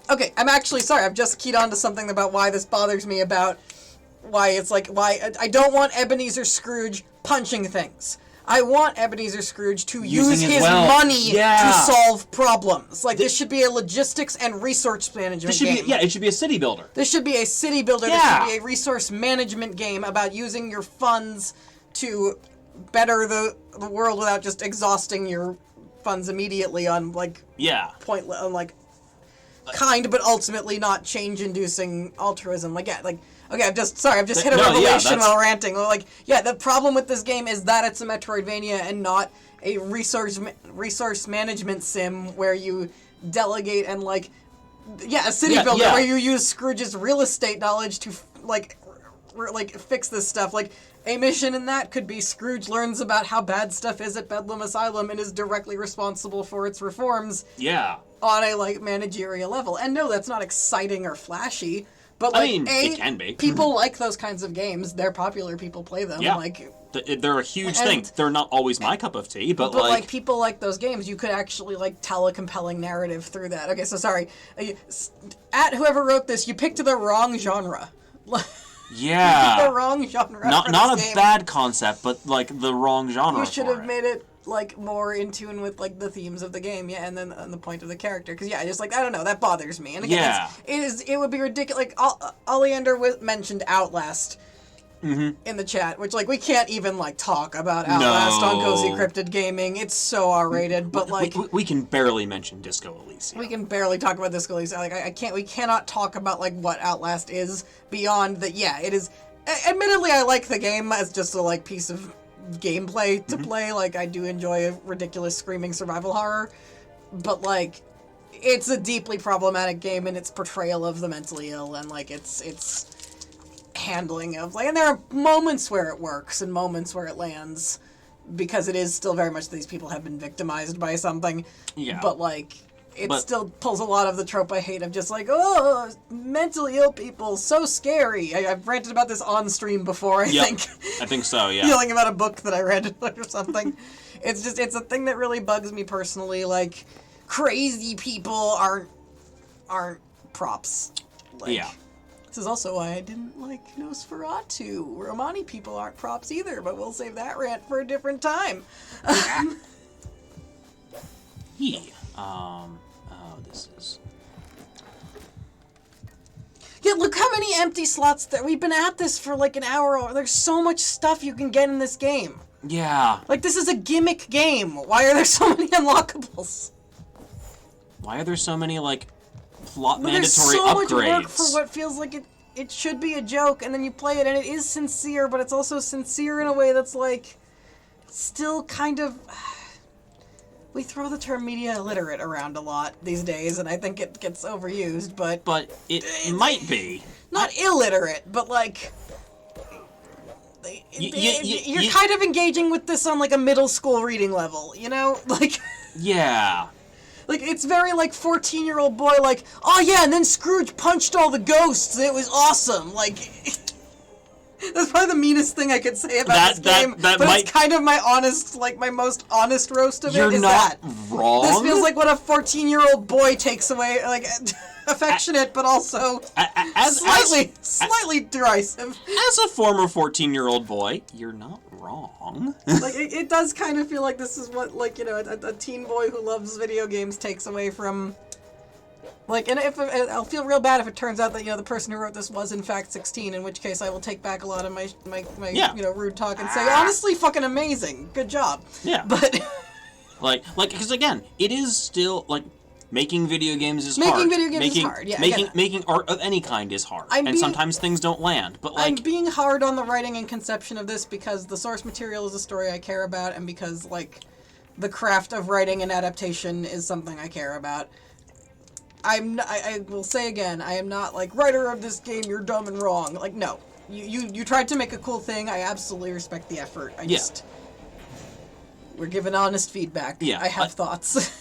okay, I'm actually sorry, I've just keyed on to something about why this bothers me, about why it's like, why I don't want Ebenezer Scrooge punching things. I want Ebenezer Scrooge to use his money to solve problems. Like, this should be a logistics and resource management game. It should be a city builder. This should be a city builder. Yeah. This should be a resource management game about using your funds to better the world without just exhausting your funds immediately on, like, pointless, on, like, kind but ultimately not change-inducing altruism. Like, okay, I've just hit a revelation while ranting. Like, the problem with this game is that it's a Metroidvania and not a resource management sim where you delegate and, like, a city builder where you use Scrooge's real estate knowledge to, like, fix this stuff. Like, a mission in that could be Scrooge learns about how bad stuff is at Bedlam Asylum and is directly responsible for its reforms. Yeah. On a, like, managerial level. And no, that's not exciting or flashy. But, like, it can be. People like those kinds of games. They're popular. People play them. Yeah. Like, they're a huge thing. They're not always my cup of tea, but like, people like those games. You could actually, like, tell a compelling narrative through that. Okay, so sorry. At whoever wrote this, you picked the wrong genre. Yeah. You picked the wrong genre. Not a bad concept, but, like, the wrong genre. You should have made it, like, more in tune with, like, the themes of the game, and then the point of the character. Because, just, like, I don't know, that bothers me. And again, it would be ridiculous. Like, Oleander mentioned Outlast in the chat, which, like, we can't even, like, talk about Outlast on CozyCryptidGaming. It's so R-rated, but, like... We can barely mention Disco Elysium. We can barely talk about Disco Elysium. Like, we cannot talk about, like, what Outlast is beyond that, it is... Admittedly, I like the game as just a, like, piece of gameplay to play. Like, I do enjoy a ridiculous screaming survival horror, but, like, it's a deeply problematic game in its portrayal of the mentally ill and, like, its handling of, like, and there are moments where it works and moments where it lands because it is still very much these people have been victimized by something. But, like, it still pulls a lot of the trope I hate of just like, oh, mentally ill people, so scary. I've ranted about this on stream before, I think. I think so, yeah. Yelling about a book that I read or something. It's a thing that really bugs me personally. Like, crazy people aren't props. Like, this is also why I didn't like Nosferatu. Romani people aren't props either, but we'll save that rant for a different time. This is Yeah, look how many empty slots that we've been at this for like an hour. There's so much stuff you can get in this game. Yeah. Like, this is a gimmick game. Why are there so many unlockables? Why are there so many, like, mandatory There's so upgrades? much work for what feels like it should be a joke, and then you play it, and it is sincere, but it's also sincere in a way that's, like, still kind of... We throw the term media illiterate around a lot these days, and I think it gets overused, but... But it might be. Not illiterate, but, like... You're kind of engaging with this on, like, a middle school reading level, you know? Like... Yeah. Like, it's very, like, 14-year-old boy, like, oh, yeah, and then Scrooge punched all the ghosts, and it was awesome. Like, that's probably the meanest thing I could say about this game, but it's kind of my honest, like, my most honest roast of it is that. You're not wrong. This feels like what a 14-year-old boy takes away, like, affectionate, but also slightly derisive. As a former 14-year-old boy, you're not wrong. Like, it does kind of feel like this is what, like, you know, a teen boy who loves video games takes away from... Like, and I'll feel real bad if it turns out that, you know, the person who wrote this was in fact 16, in which case I will take back a lot of my you know, rude talk and say, honestly, fucking amazing, good job. Yeah. But... like, because again, it is still, like, making video games is hard. Making video games is hard, yeah. Making art of any kind is hard, and sometimes things don't land, but, like... I'm being hard on the writing and conception of this because the source material is a story I care about, and because, like, the craft of writing and adaptation is something I care about. I will say again, I am not like, writer of this game, you're dumb and wrong. Like, no. You tried to make a cool thing, I absolutely respect the effort. We're given honest feedback. Yeah. I have thoughts.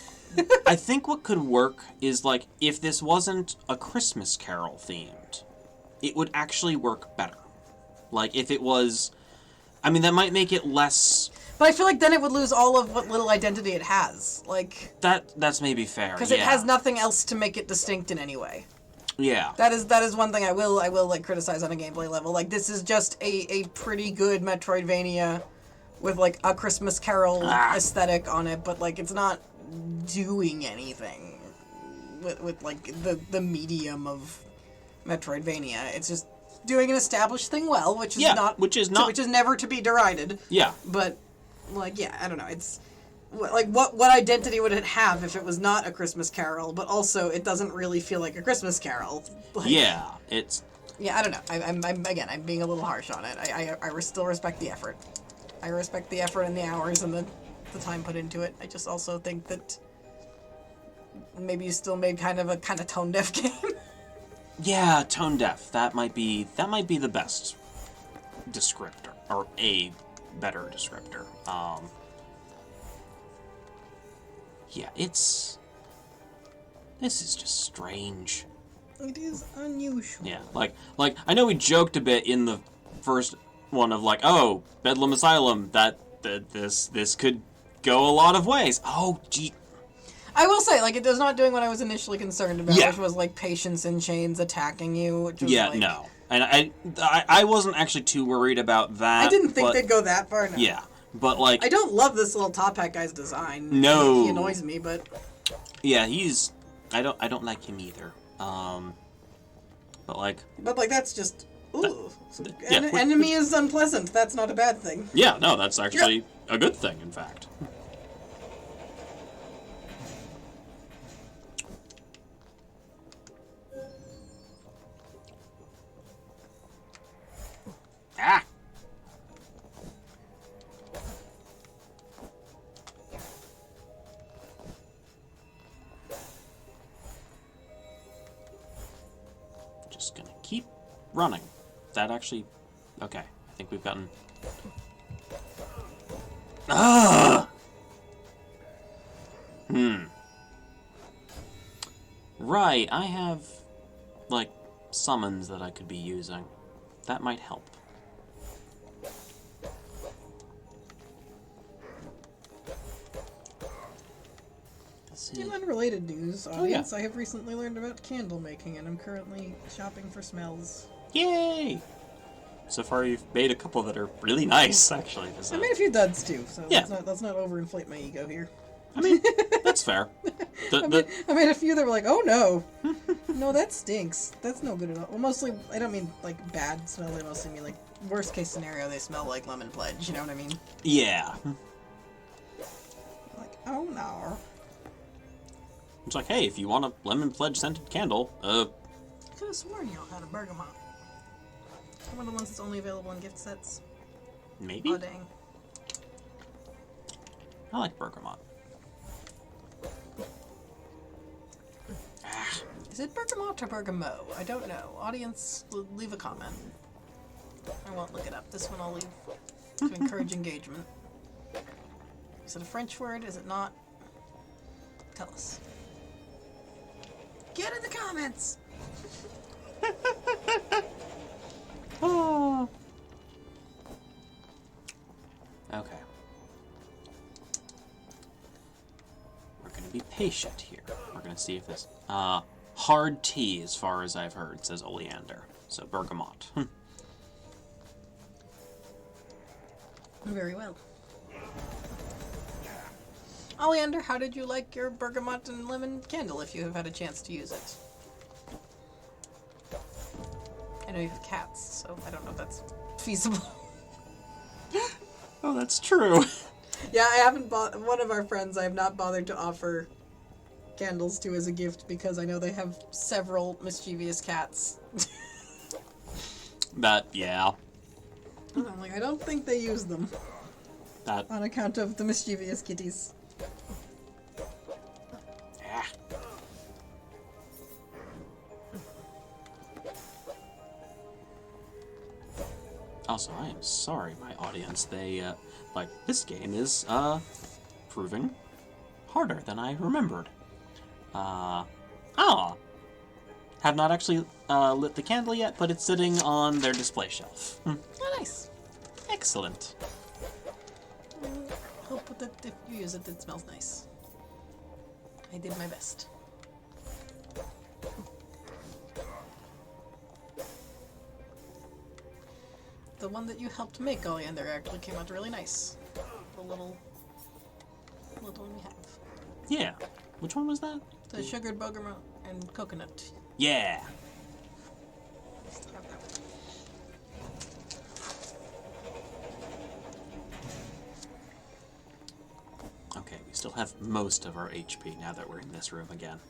I think what could work is, like, if this wasn't a Christmas Carol themed, it would actually work better. Like, if it was... I mean, that might make it less... But I feel like then it would lose all of what little identity it has. Like... That's maybe fair, because it has nothing else to make it distinct in any way. Yeah. That is one thing I will like criticize on a gameplay level. Like, this is just a pretty good Metroidvania with, like, a Christmas Carol aesthetic on it, but, like, it's not doing anything with like the medium of Metroidvania. It's just doing an established thing well, which is never to be derided. Yeah. But, like, yeah, I don't know. It's like, what identity would it have if it was not a Christmas Carol? But also, it doesn't really feel like a Christmas Carol. Like, yeah, it's... Yeah, I don't know. I'm being a little harsh on it. I still respect the effort. I respect the effort and the hours and the time put into it. I just also think that maybe you still made kind of tone deaf game. Yeah, tone deaf. That might be the best descriptor, or a better descriptor. Yeah, this is just strange. It is unusual. Yeah, like I know we joked a bit in the first one of, like, oh, Bedlam Asylum, that this could go a lot of ways. Oh, gee. I will say, like, it was not doing what I was initially concerned about, Yeah. which was, like, patience in chains attacking you. Which was, Yeah, like, no. And I wasn't actually too worried about that. I didn't think they'd go that far. No. Yeah, but, like... I don't love this little top hat guy's design. No. He annoys me, but... Yeah, I don't like him either. But, like... But, like, that's just... Ooh. Yeah, enemy is unpleasant. That's not a bad thing. Yeah, no, that's actually a good thing, in fact. Ah! Just gonna keep running. That actually... Okay, I think we've gotten... Ah! Right, I have, like, summons that I could be using. That might help. In unrelated news, audience, I have recently learned about candle making, and I'm currently shopping for smells. Yay! So far, you've made a couple that are really nice, actually. I made a few duds too, so Yeah. let's not overinflate my ego here. I mean, that's fair. I made a few that were like, oh no. No, that stinks. That's no good at all. Well, mostly, I don't mean like bad smell, I mostly mean like worst case scenario, they smell like lemon pledge, you know what I mean? Yeah. Like, oh no. It's like, hey, if you want a lemon pledge scented candle, I could have sworn y'all had a bergamot. One of the ones that's only available in gift sets. maybe? Oh dang. I like bergamot. Is it bergamot or bergamot? I don't know. Audience, leave a comment. I won't look it up. This one I'll leave to encourage engagement. Is it a French word? Is it not? Tell us. Get in the comments! Oh. Okay. We're going to be patient here. We're going to see if this... hard tea, as far as I've heard, says Oleander. So, bergamot. Very well. Oleander, how did you like your bergamot and lemon candle if you have had a chance to use it? I know you have cats, so I don't know if that's feasible. Oh, that's true. Yeah, I haven't bought... One of our friends I have not bothered to offer candles to as a gift because I know they have several mischievous cats. Yeah. And I'm like, I don't think they use them That... on account of the mischievous kitties. Yeah. Also, I am sorry, my audience. They, like, this game is, proving harder than I remembered. Have not actually, lit the candle yet, but it's sitting on their display shelf. Oh, nice. Excellent. Hope that if you use it, it smells nice. I did my best. The one that you helped make, Oleander, actually came out really nice. The little one we have. Yeah. Which one was that? The sugared bergamot and coconut. Yeah. Have that one. Okay, we still have most of our HP now that we're in this room again.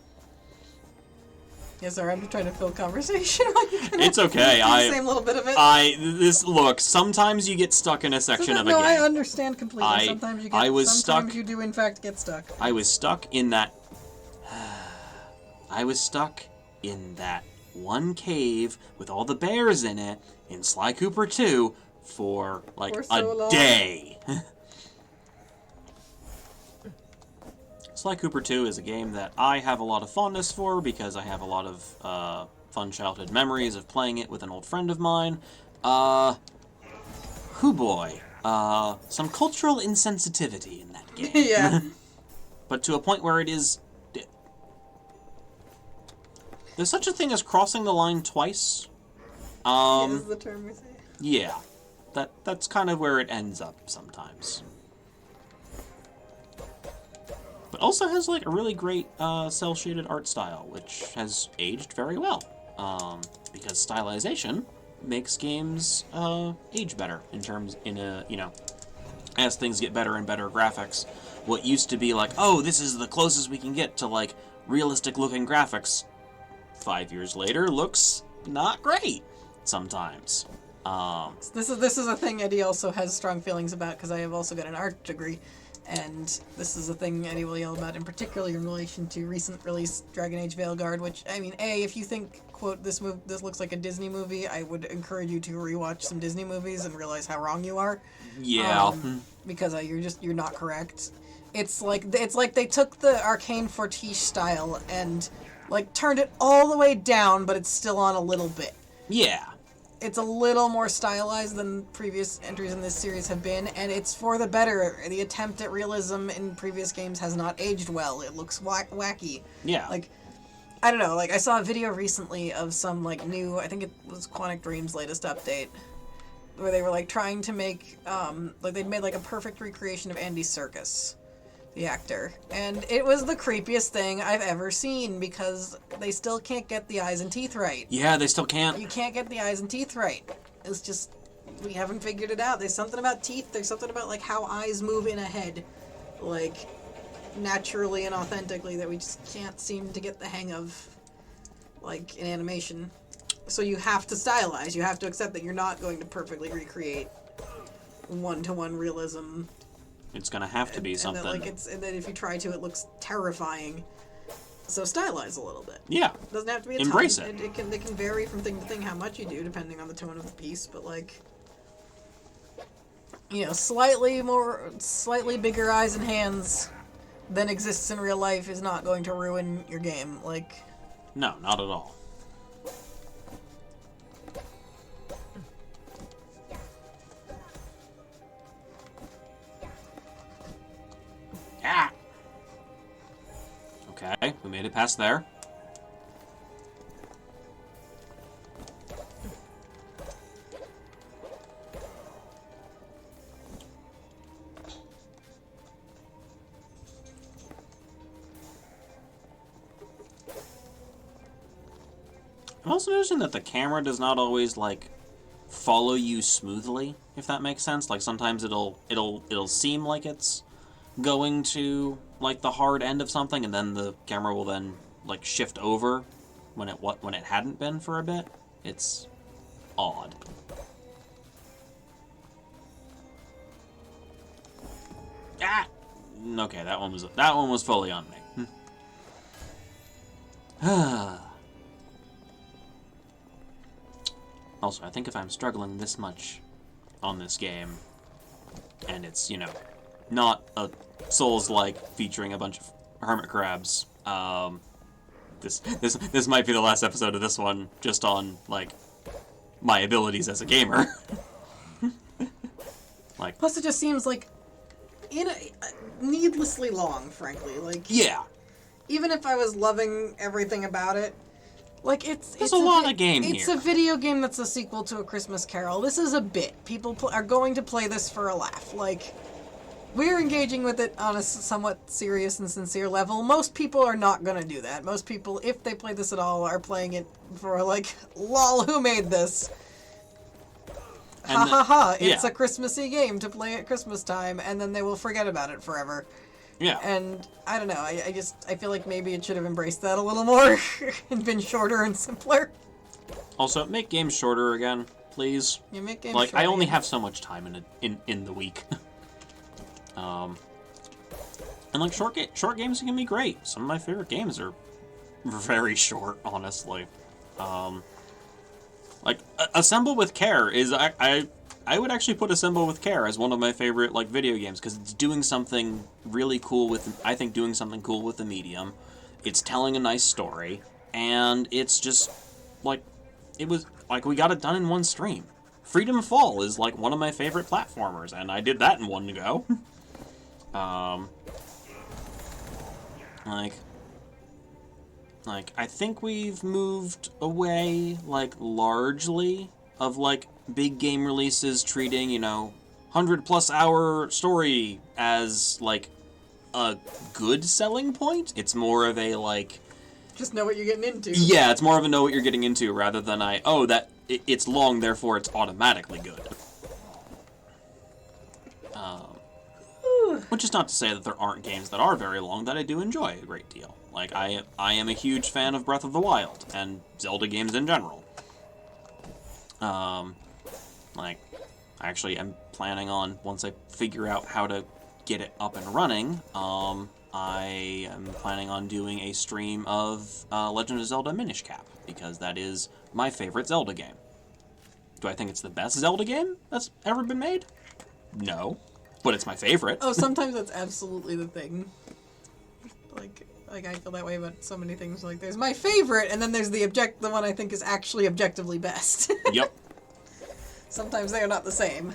Yeah, sorry, I'm trying to fill conversation. It's okay. The same little bit of it. Look, sometimes you get stuck in a section of a game. I understand completely. Sometimes you get sometimes stuck. You do in fact get stuck. I was stuck in that one cave with all the bears in it in Sly Cooper 2 for like For so a long. day. Sly Cooper 2 is a game that I have a lot of fondness for because I have a lot of fun childhood memories of playing it with an old friend of mine. Hoo boy. Some cultural insensitivity in that game. Yeah. But to a point where it is... There's such a thing as crossing the line twice. Is the term we say. Yeah. That's kind of where it ends up sometimes. But also has like a really great cel-shaded art style, which has aged very well. Because stylization makes games age better as things get better and better graphics. What used to be like, oh, this is the closest we can get to like realistic looking graphics, 5 years later looks not great sometimes. This is a thing Eddie also has strong feelings about because I have also got an art degree. And this is a thing Eddie will yell about, in particular in relation to recent release Dragon Age Veilguard, which, I mean, if you think, quote, this looks like a Disney movie, I would encourage you to rewatch some Disney movies and realize how wrong you are. Yeah. Because you're not correct. It's like they took the Arcane Fortiche style and, like, turned it all the way down, but it's still on a little bit. Yeah. It's a little more stylized than previous entries in this series have been, and it's for the better. The attempt at realism in previous games has not aged well. It looks wacky. Yeah. Like, I don't know, like, I saw a video recently of some, like, new, I think it was Quantic Dream's latest update, where they were, like, trying to make, like, they'd made, like, a perfect recreation of Andy Serkis. the actor. And it was the creepiest thing I've ever seen because they still can't get the eyes and teeth right. Yeah, they still can't. You can't get the eyes and teeth right. It's just, we haven't figured it out. There's something about teeth, there's something about, like, how eyes move in a head, like, naturally and authentically that we just can't seem to get the hang of, like, in animation. So you have to stylize. You have to accept that you're not going to perfectly recreate one-to-one realism. It's gonna have to be something. And that if you try to, it looks terrifying. So stylize a little bit. Yeah. It doesn't have to be a Embrace ton. It can vary from thing to thing how much you do, depending on the tone of the piece, but, like, you know, slightly bigger eyes and hands than exists in real life is not going to ruin your game. Like, no, not at all. Ah! Okay, we made it past there. I'm also noticing that the camera does not always, like, follow you smoothly, if that makes sense. Like, sometimes it'll seem like it's going to, like, the hard end of something, and then the camera will then, like, shift over when it hadn't been for a bit. It's odd. Ah! Okay, that one was fully on me. Also, I think if I'm struggling this much on this game, and it's, you know, not a Souls-like featuring a bunch of hermit crabs, this might be the last episode of this one just on, like, my abilities as a gamer. Like, plus it just seems like needlessly long, frankly. Like, yeah. Even if I was loving everything about it, like, There's a lot of game here. It's a video game that's a sequel to A Christmas Carol. This is a bit. People are going to play this for a laugh. Like, we're engaging with it on a somewhat serious and sincere level. Most people are not going to do that. Most people, if they play this at all, are playing it for, like, lol, who made this? Ha ha ha, it's a Christmassy game to play at Christmas time, and then they will forget about it forever. Yeah. And I don't know, I feel like maybe it should have embraced that a little more and been shorter and simpler. Also, make games shorter again, please. Yeah, make games like, shorter. I only have so much time in the week. And like short games can be great. Some of my favorite games are very short, honestly. Like Assemble with Care is I would actually put Assemble with Care as one of my favorite, like, video games, because it's doing something really cool with, I think, doing something cool with the medium. It's telling a nice story, and it's just, like, it was, like, we got it done in one stream. Freedom Fall is, like, one of my favorite platformers, and I did that in one go. Like, I think we've moved away, like, largely of, like, big game releases treating, you know, 100+ hour story as, like, a good selling point. It's more of a, like... just know what you're getting into. Yeah, it's more of a know what you're getting into rather than it's long, therefore it's automatically good. Which is not to say that there aren't games that are very long that I do enjoy a great deal. Like, I am a huge fan of Breath of the Wild, and Zelda games in general. Like, actually, I'm planning on, once I figure out how to get it up and running, I am planning on doing a stream of Legend of Zelda Minish Cap, because that is my favorite Zelda game. Do I think it's the best Zelda game that's ever been made? No. But it's my favorite. Oh, sometimes that's absolutely the thing. Like I feel that way about so many things. Like, there's my favorite, and then there's the one I think is actually objectively best. Yep. Sometimes they are not the same.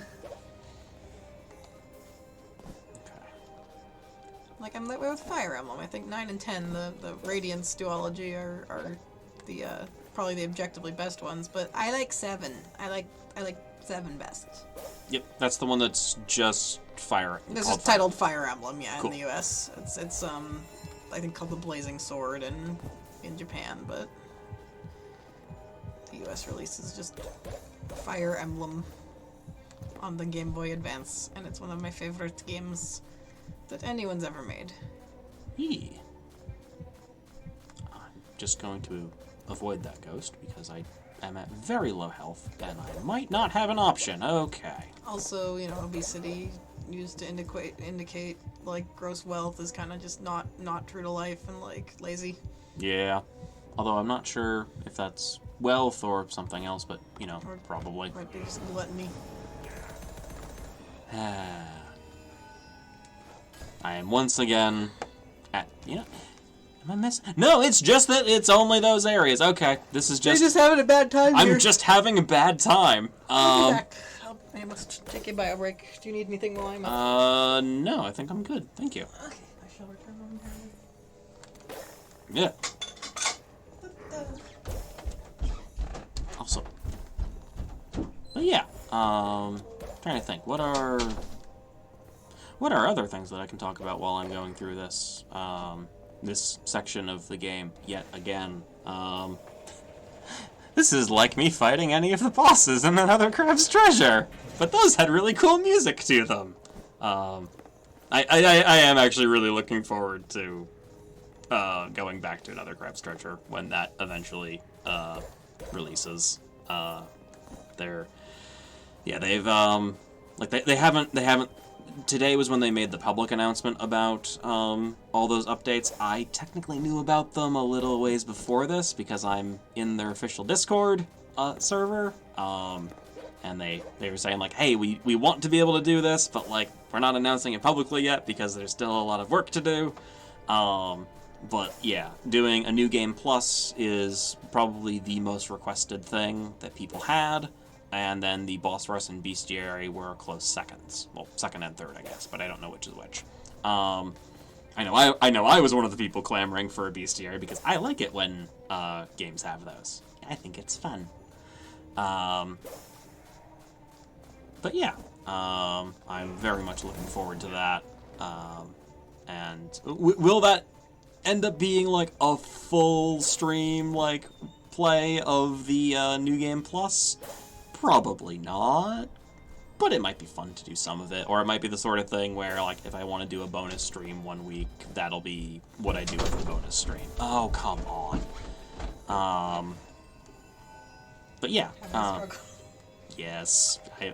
Okay. Like, I'm that way with Fire Emblem. I think 9 and 10, the Radiance duology are the probably the objectively best ones, but I like 7. I like 7 best. Yep, that's the one that's just Fire. This is titled Fire Emblem, yeah, Cool. in the U.S. It's I think called the Blazing Sword in Japan, but the U.S. release is just Fire Emblem on the Game Boy Advance, and it's one of my favorite games that anyone's ever made. Yee. I'm just going to avoid that ghost because I am at very low health and I might not have an option. Okay. Also, you know, obesity used to indicate like gross wealth is kind of just not true to life and like lazy. Yeah. Although I'm not sure if that's wealth or something else, but you know, Or probably. might be just gluttony. I am once again at, you know, am I missing? No, it's just that it's only those areas. Okay, this is You're just. just having a bad time here. I'm just having a bad time. I'll be back. I must take a bio break. Do you need anything while I'm up? No, I think I'm good. Thank you. Okay, I shall return momentarily. Yeah. Also. But yeah, trying to think. What are other things that I can talk about while I'm going through this, this section of the game yet again? This is like me fighting any of the bosses in Another Crab's Treasure, but those had really cool music to them. I am actually really looking forward to going back to Another Crab's Treasure when that eventually releases. They've like they haven't. Today was when they made the public announcement about all those updates. I technically knew about them a little ways before this because I'm in their official Discord server. And they were saying like, hey, we want to be able to do this, but like we're not announcing it publicly yet because there's still a lot of work to do. But yeah, doing a New Game Plus is probably the most requested thing that people had. And then the boss rush and bestiary were close seconds. Well, second and third, I guess, but I don't know which is which. I know I was one of the people clamoring for a bestiary because I like it when games have those. I think it's fun. But yeah, I'm very much looking forward to that. And will that end up being like a full stream like play of the New Game Plus? Probably not, but it might be fun to do some of it, or it might be the sort of thing where, like, if I want to do a bonus stream one week, that'll be what I do with the bonus stream. Oh, come on. But yeah. Yes, the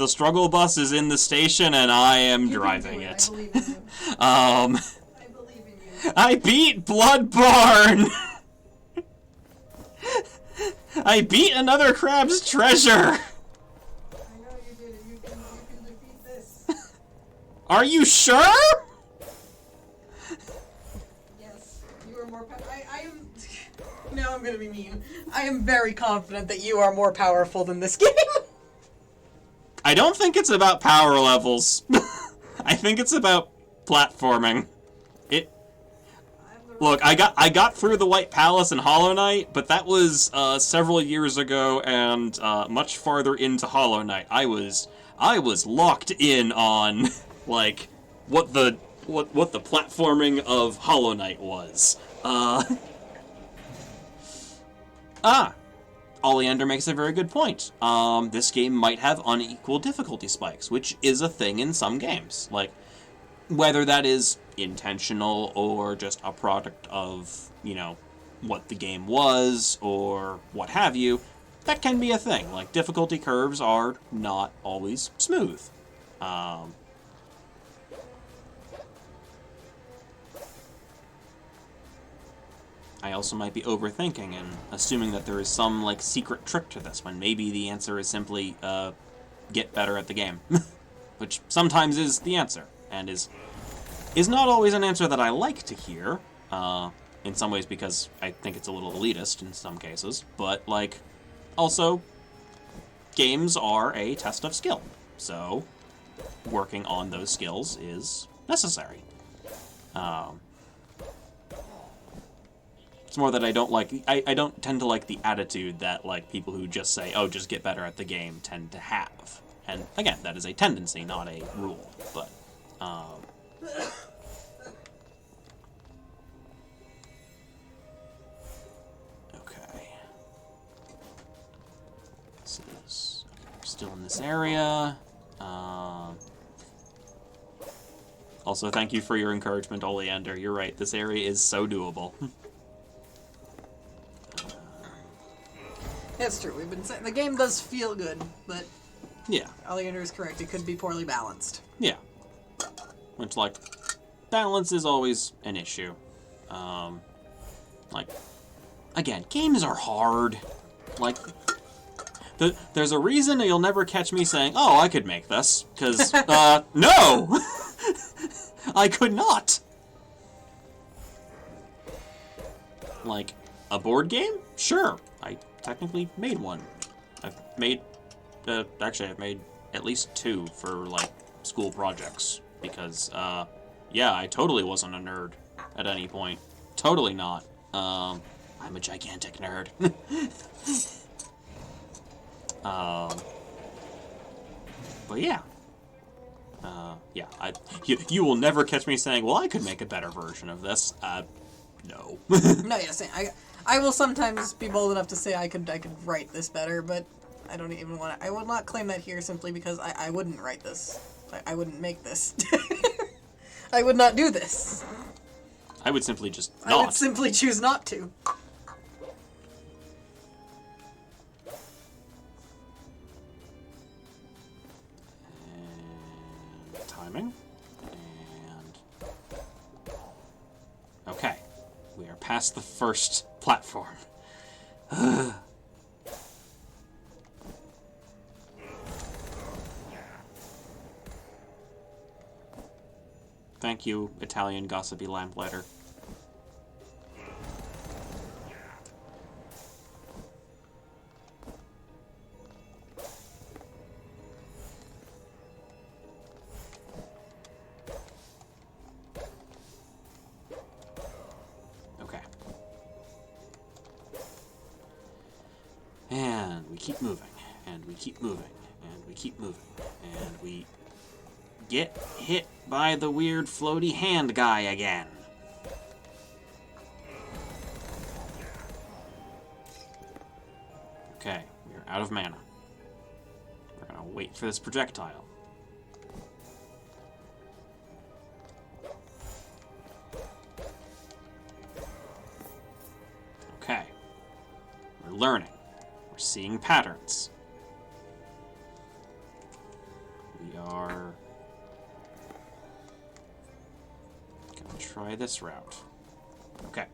struggle bus is in the station, and I am driving it. I believe in you. I believe in you. I beat Bloodborne. I beat Another Crab's Treasure! I know you did it. You can defeat this. Are you sure? Yes. You are more I am... Now I'm gonna be mean. I am very confident that you are more powerful than this game. I don't think it's about power levels. I think it's about platforming. Look, I got through the White Palace in Hollow Knight, but that was several years ago and much farther into Hollow Knight. I was locked in on like what the platforming of Hollow Knight was. Oleander makes a very good point. This game might have unequal difficulty spikes, which is a thing in some games. Like, whether that is intentional or just a product of, you know, what the game was or what have you, that can be a thing. Like, difficulty curves are not always smooth. I also might be overthinking and assuming that there is some, like, secret trick to this, when maybe the answer is simply, get better at the game. Which sometimes is the answer, and is not always an answer that I like to hear, in some ways because I think it's a little elitist in some cases, but, like, also, games are a test of skill, so working on those skills is necessary. It's more that I don't like... I don't tend to like the attitude that, like, people who just say, oh, just get better at the game tend to have. And, again, that is a tendency, not a rule. But, okay. This is... We're still in this area. Also, thank you for your encouragement, Oleander. You're right, this area is so doable. That's true. We've been saying the game does feel good, but Yeah. Oleander is correct. It could be poorly balanced. Yeah. Which, like, balance is always an issue. Like, again, games are hard. Like, there's a reason you'll never catch me saying, oh, I could make this. Because, no! I could not! Like, a board game? Sure. I technically made one. I've made... actually, I've made at least 2 for, like, school projects. Because, yeah, I totally wasn't a nerd at any point. Totally not. I'm a gigantic nerd. But yeah. Yeah, you will never catch me saying, well, I could make a better version of this. No. No, yeah, same. I will sometimes be bold enough to say I could write this better, but I don't even want to. I will not claim that here simply because I wouldn't write this. I wouldn't make this. I would not do this. I would simply just not. I would simply choose not to. And timing. And... Okay. We are past the first platform. Thank you, Italian gossipy lamplighter. Okay. And we keep moving, and we keep moving, and we keep moving, and we get hit by the weird floaty hand guy again. Okay, we're out of mana. We're gonna wait for this projectile. Okay. We're learning. We're seeing patterns. We are gonna try this route. Okay.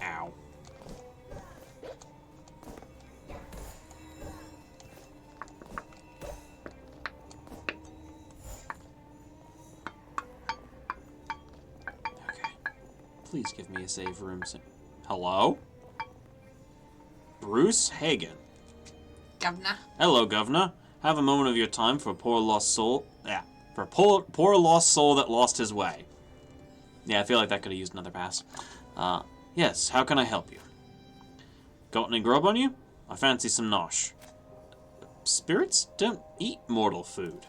Ow. Okay. Please give me a save room. Hello? Bruce Hagen. Governor. Hello, Governor. Have a moment of your time for a poor lost soul. Yeah, for a poor lost soul that lost his way. Yeah, I feel like that could have used another pass. Yes, how can I help you? Got any grub on you? I fancy some nosh. Spirits don't eat mortal food.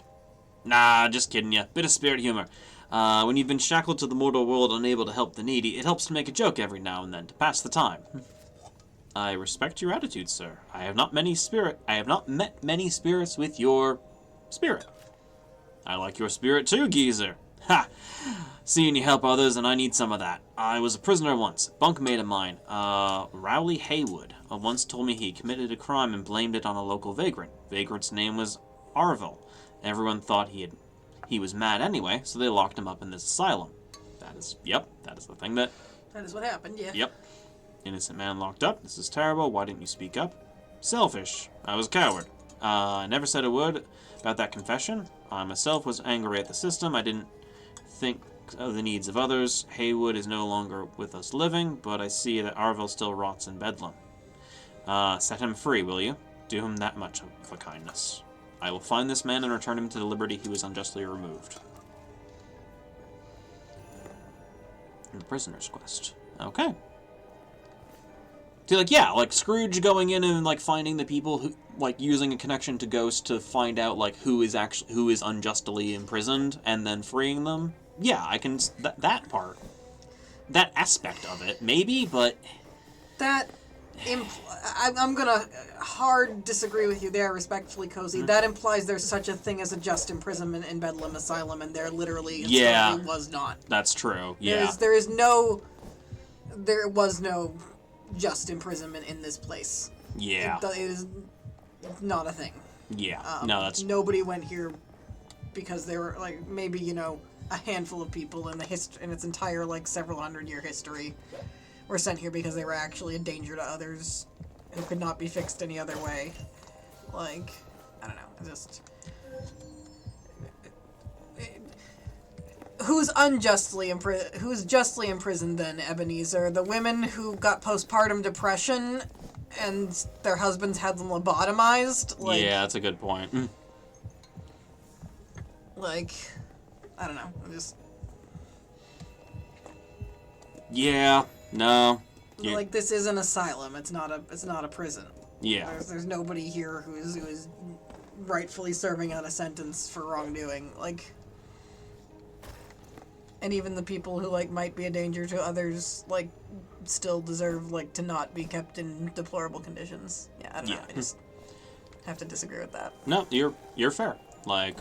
Nah, just kidding ya. Bit of spirit humor. When you've been shackled to the mortal world unable to help the needy, it helps to make a joke every now and then to pass the time. I respect your attitude, sir. I have not met many spirits with your spirit. I like your spirit too, geezer. Ha! Seeing you help others, and I need some of that. I was a prisoner once. Bunkmate of mine, Rowley Haywood, once told me he committed a crime and blamed it on a local vagrant. Vagrant's name was Arvel. Everyone thought he was mad anyway, so they locked him up in this asylum. That is the thing that... That is what happened, yeah. Yep. Innocent man locked up. This is terrible. Why didn't you speak up? Selfish. I was a coward. I never said a word about that confession. I myself was angry at the system. I didn't think of the needs of others. Haywood is no longer with us living, but I see that Arvel still rots in Bedlam. Set him free, will you? Do him that much of a kindness. I will find this man and return him to the liberty he was unjustly removed. The prisoner's quest. Okay. See, like, yeah, like, Scrooge going in and, like, finding the people who, like, using a connection to Ghost to find out, like, who is unjustly imprisoned, and then freeing them. Yeah, I can, that part. That aspect of it, maybe, but... That, I'm gonna hard disagree with you there, respectfully, Cozy. That implies there's such a thing as a just imprisonment in Bedlam Asylum, and there literally was not. That's true, yeah. There was no just imprisonment in this place. Yeah. It is not a thing. Yeah, no, that's... Nobody went here because they were, like, maybe, you know, a handful of people in its entire, like, several hundred-year history were sent here because they were actually a danger to others who could not be fixed any other way. Like, I don't know, just... Who's justly imprisoned then, Ebenezer? The women who got postpartum depression and their husbands had them lobotomized? Like, yeah, that's a good point. Like, I don't know. I'm just... Yeah, no. Yeah. Like, this is an asylum. It's not a prison. Yeah. There's nobody here who is rightfully serving out a sentence for wrongdoing. Like... And even the people who, like, might be a danger to others, like, still deserve, like, to not be kept in deplorable conditions. Yeah, I don't know. I just have to disagree with that. No, you're fair. Like...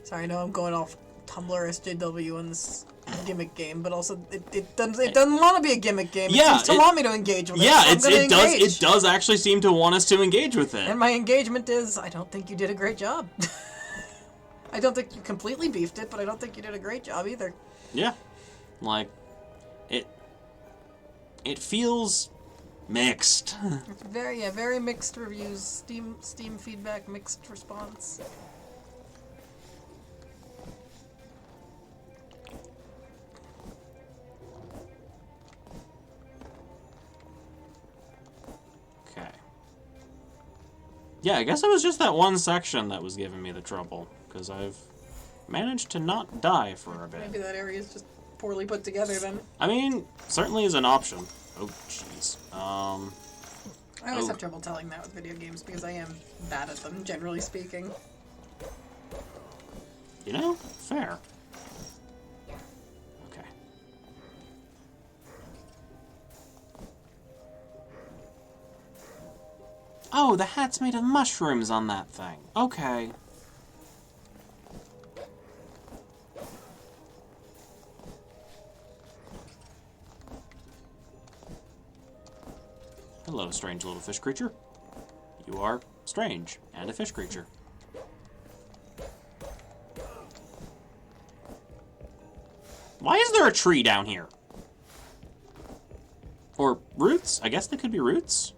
Sorry, I know I'm going off Tumblr SJW on this gimmick game, but also it doesn't want to be a gimmick game. It seems to want me to engage with it. Yeah, so it does actually seem to want us to engage with it. And my engagement is, I don't think you did a great job. I don't think you completely beefed it, but I don't think you did a great job either. Yeah. Like, it feels mixed. It's very mixed reviews. Steam feedback, mixed response. Okay. Yeah, I guess it was just that one section that was giving me the trouble, because I've managed to not die for a bit. Maybe that area is just poorly put together then. I mean, certainly is an option. Oh, jeez. I always have trouble telling that with video games because I am bad at them, generally speaking. You know, fair. Okay. Oh, the hat's made of mushrooms on that thing. Okay. Hello, strange little fish creature. You are strange and a fish creature. Why is there a tree down here? Or roots? I guess they could be roots.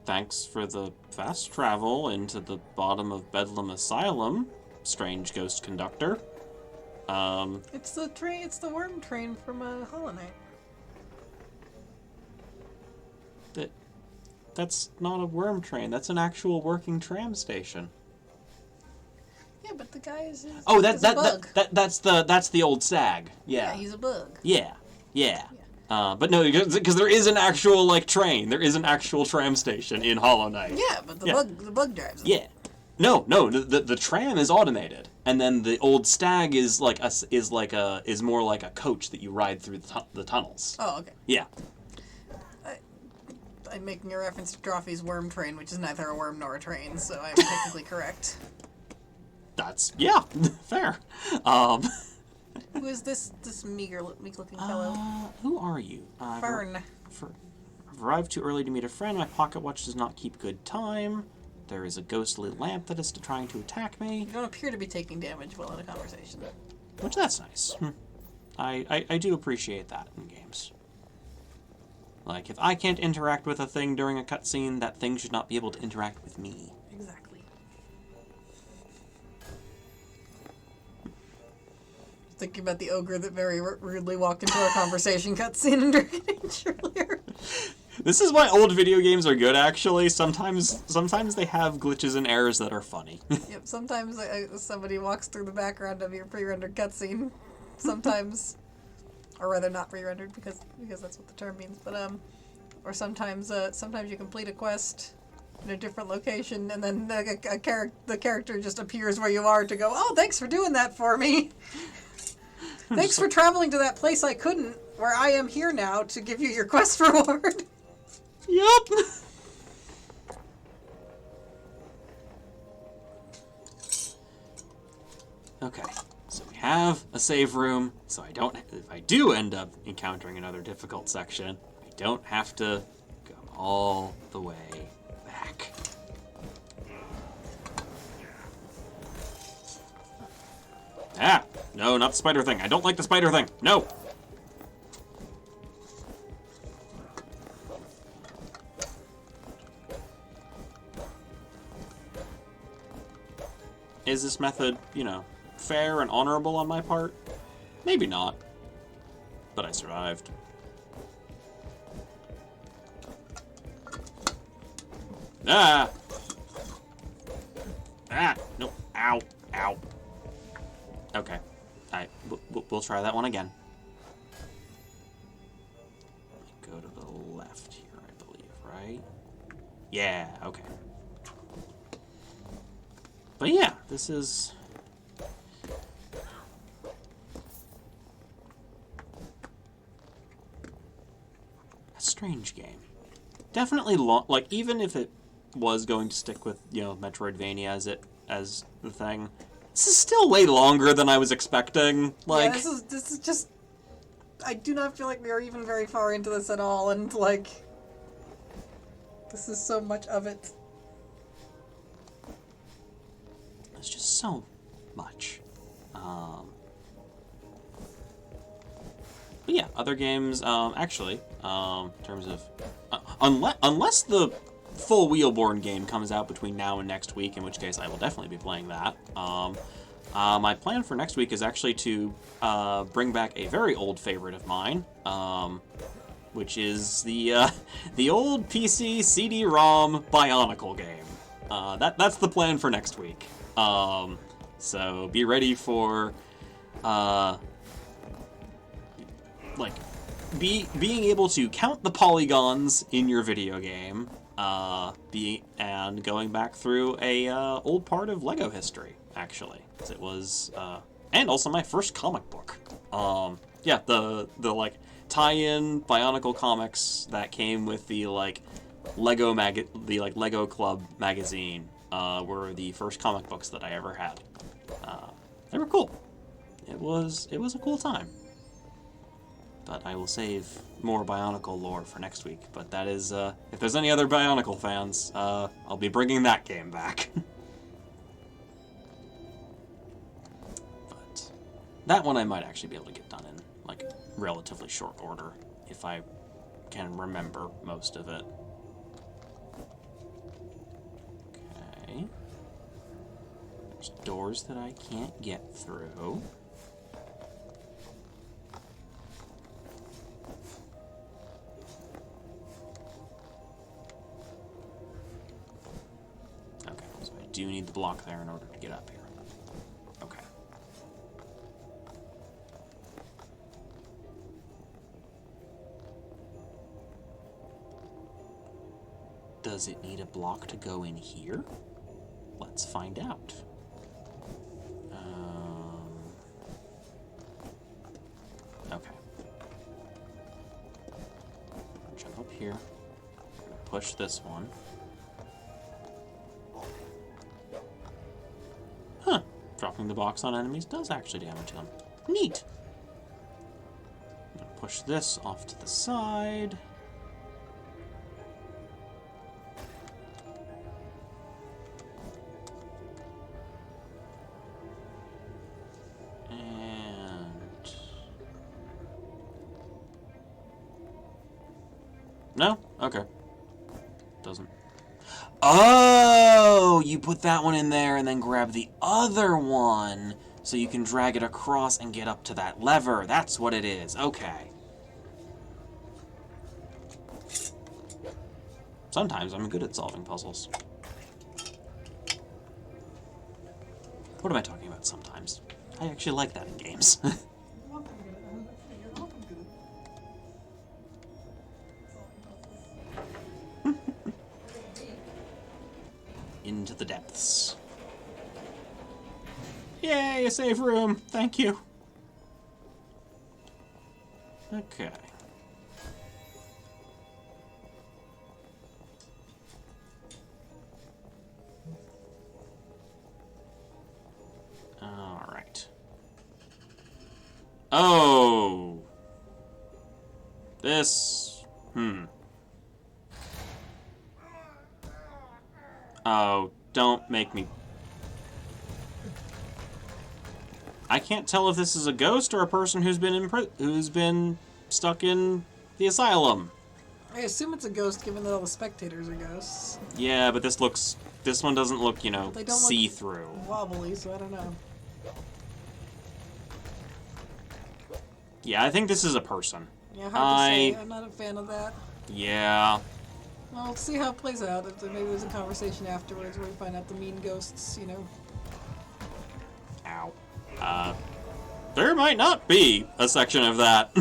Thanks for the fast travel into the bottom of Bedlam Asylum, strange ghost conductor. It's the train. It's the worm train from Hollow Knight. That's not a worm train. That's an actual working tram station. Yeah, but the guy is. Oh, that's the old stag. Yeah. Yeah, he's a bug. Yeah. But no, because there is an actual, like, train. There is an actual tram station in Hollow Knight. Yeah, but the bug drives it. Yeah. No, the tram is automated, and then the old stag is more like a coach that you ride through the tunnels. Oh, okay. Yeah. I'm making a reference to Drawfee's worm train, which is neither a worm nor a train, so I'm technically correct. Yeah, fair. Who is this meek-looking fellow? Who are you? Fern. I've arrived too early to meet a friend. My pocket watch does not keep good time. There is a ghostly lamp that is trying to attack me. You don't appear to be taking damage while in a conversation. Which, that's nice. I do appreciate that in games. Like, if I can't interact with a thing during a cutscene, that thing should not be able to interact with me. Exactly. Thinking about the ogre that very rudely walked into our conversation cutscene in Dragon Age earlier. This is why old video games are good, actually. Sometimes they have glitches and errors that are funny. Yep, sometimes somebody walks through the background of your pre-rendered cutscene. Sometimes, or rather not pre-rendered because that's what the term means, but or sometimes you complete a quest in a different location and then the character just appears where you are to go, oh, thanks for doing that for me. Thanks for traveling to that place I couldn't, where I am here now to give you your quest reward. Yup. Okay, so we have a save room, so if I do end up encountering another difficult section, I don't have to go all the way back. Ah! No, not the spider thing. I don't like the spider thing. No! Is this method, fair and honorable on my part? Maybe not. But I survived. Ah! Ah! No. Ow. Ow. Okay. We'll try that one again. Go to the left here, I believe, right? Yeah, okay. But yeah, this is... a strange game. Definitely long, like, even if it was going to stick with, Metroidvania as the thing, this is still way longer than I was expecting. Like, yeah, this is just... I do not feel like we are even very far into this at all, and, like... This is so much of it. It's just so much. But yeah, other games, actually, in terms of... unless the full Wheelborne game comes out between now and next week, in which case I will definitely be playing that. My plan for next week is actually to bring back a very old favorite of mine, which is the old PC CD-ROM Bionicle game. That's the plan for next week. So be ready for being able to count the polygons in your video game, and going back through a old part of Lego history, actually, 'cause it was and also my first comic book. Yeah, the tie-in Bionicle comics that came with the Lego Club magazine were the first comic books that I ever had. They were cool. It was a cool time. But I will save more Bionicle lore for next week. But that is, if there's any other Bionicle fans, I'll be bringing that game back. But that one I might actually be able to get done in, relatively short order, if I can remember most of it. Okay. There's doors that I can't get through. Okay, so I do need the block there in order to get up here. Okay. Does it need a block to go in here? Let's find out. Okay. Jump up here. Push this one. Huh. Dropping the box on enemies does actually damage them. Neat. I'm gonna push this off to the side. No? Okay. Doesn't. Oh! You put that one in there and then grab the other one so you can drag it across and get up to that lever. That's what it is. Okay. Sometimes I'm good at solving puzzles. What am I talking about sometimes? I actually like that in games. Into the depths. Yay, a safe room! Thank you. Okay. Alright. Oh! This... Oh, don't make me... I can't tell if this is a ghost or a person who's been stuck in the asylum. I assume it's a ghost, given that all the spectators are ghosts. Yeah, but this one doesn't look, you know, They don't see-through. look wobbly, so I don't know. Yeah, I think this is a person. Yeah, hard to say. I'm not a fan of that. Yeah. Well, we'll see how it plays out. If maybe there's a conversation afterwards where we find out the mean ghosts, you know. Ow. There might not be a section of that.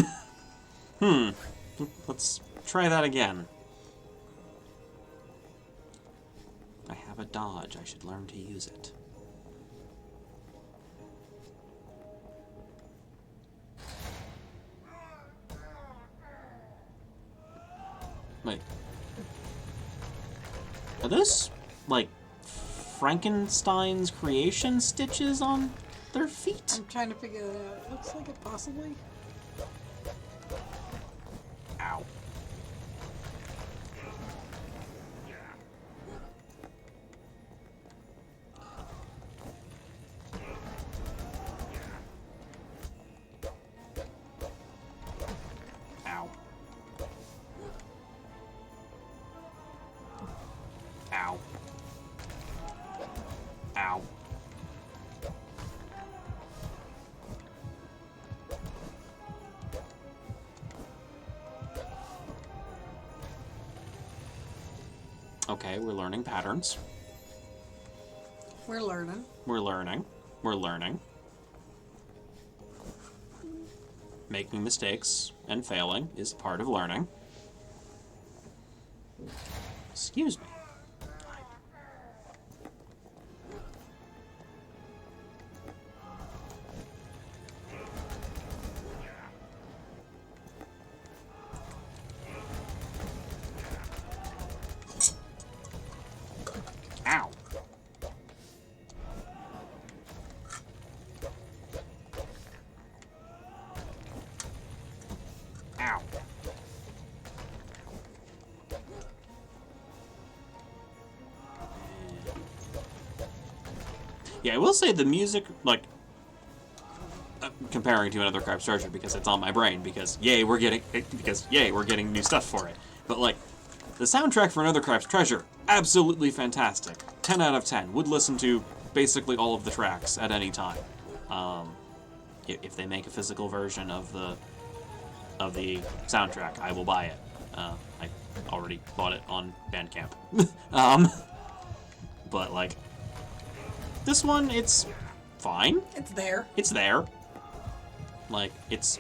Let's try that again. I have a dodge. I should learn to use it. Wait. Are those, like, Frankenstein's creation stitches on their feet? I'm trying to figure that out. It looks like it possibly. Ow. Ow. Ow. Ow. Okay, we're learning patterns. We're learning. We're learning. We're learning. Making mistakes and failing is part of learning. Excuse me. Ow. Ow. Yeah, I will say the music, like, comparing to another Crab's Treasure because it's on my brain, because yay, we're getting new stuff for it. But like, the soundtrack for Another Crab's Treasure, absolutely fantastic. 10 out of 10. Would listen to basically all of the tracks at any time. If they make a physical version of the soundtrack, I will buy it. I already bought it on Bandcamp. But like, this one, it's fine. It's there. It's there. Like, it's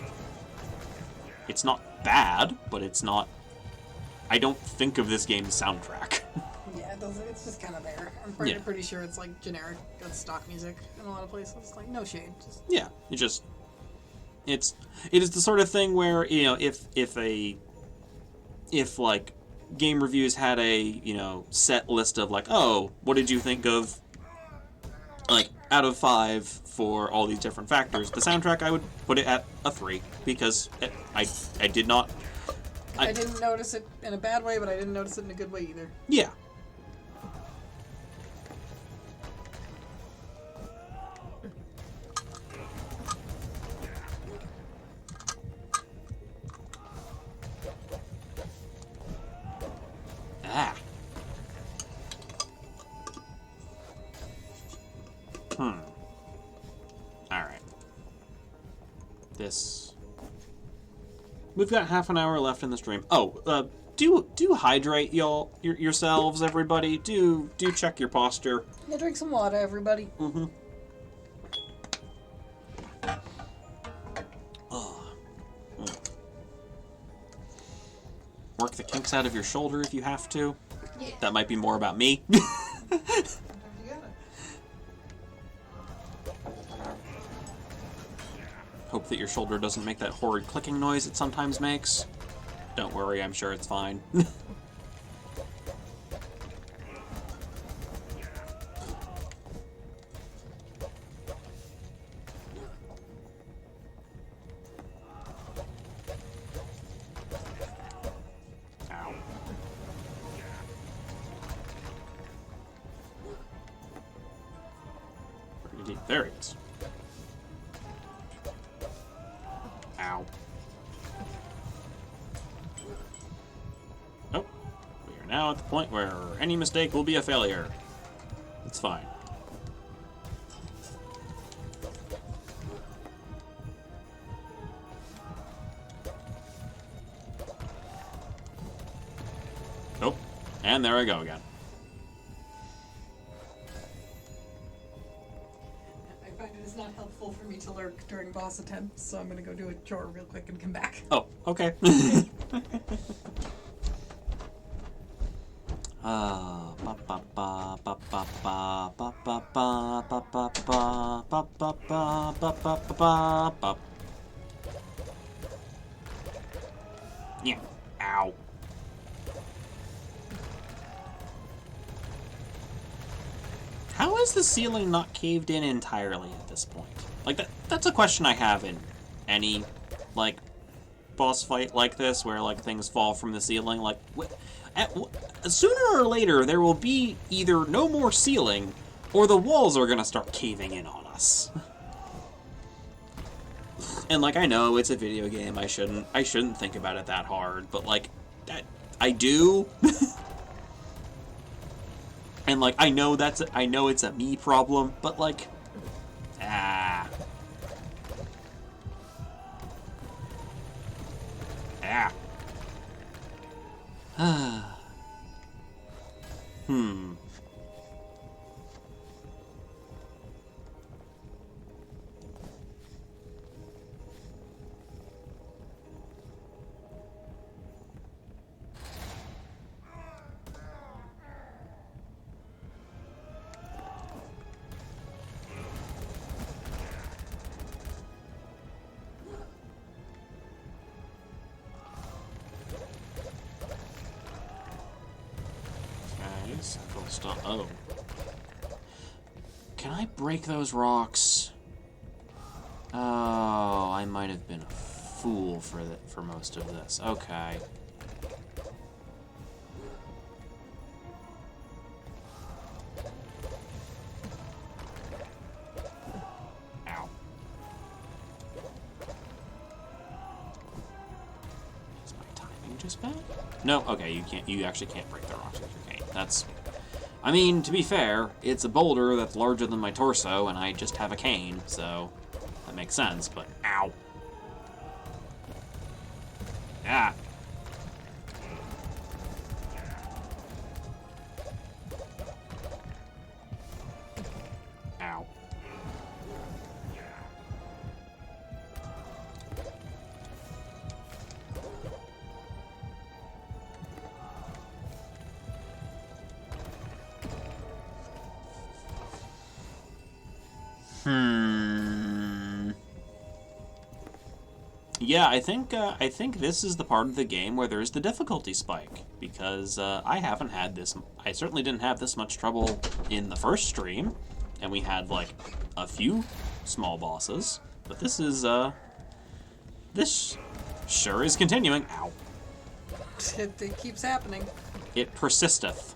not bad, but it's not... I don't think of this game's soundtrack. Yeah, it doesn't. It's just kind of there. I'm pretty sure it's like generic, good stock music in a lot of places. Like, no shade. Just... Yeah, it is the sort of thing where, you know, if like game reviews had a, you know, set list of like, oh, what did you think of, like, out of 5 for all these different factors, the soundtrack, I would put it at a 3 because I did not. I didn't notice it in a bad way, but I didn't notice it in a good way either. Yeah. this. We've got half an hour left in the stream. Oh, do hydrate yourselves, everybody. Do check your posture. Yeah, drink some water, everybody. Mm-hmm. Oh. Work the kinks out of your shoulder if you have to. Yeah. That might be more about me. Hope that your shoulder doesn't make that horrid clicking noise it sometimes makes. Don't worry, I'm sure it's fine. Ow. There it is. Ow. Oh, we are now at the point where any mistake will be a failure. It's fine. Oh, and there I go again. I find it is not helpful for me to lurk during boss attempts, so I'm gonna go do a chore real quick and come back. Oh, okay. Yeah. Ow. How is the ceiling not caved in entirely at this point? Like, that's a question I have in any, like, boss fight like this, where, like, things fall from the ceiling. Like, sooner or later, there will be either no more ceiling, or the walls are gonna start caving in on us. And, like, I know it's a video game, I shouldn't think about it that hard, but, like, I do. And, like, I know it's a me problem, but, like, Ah. Hmm. Oh. Can I break those rocks? Oh, I might have been a fool for most of this. Okay. Ow. Is my timing just bad? No, okay, you actually can't break the rocks with your cane. That's... I mean, to be fair, it's a boulder that's larger than my torso, and I just have a cane, so that makes sense, but ow. Ah. Ow. Yeah, I think this is the part of the game where there's the difficulty spike, because I haven't had this. I certainly didn't have this much trouble in the first stream, and we had like a few small bosses. But this is this sure is continuing. Ow! It keeps happening. It persisteth.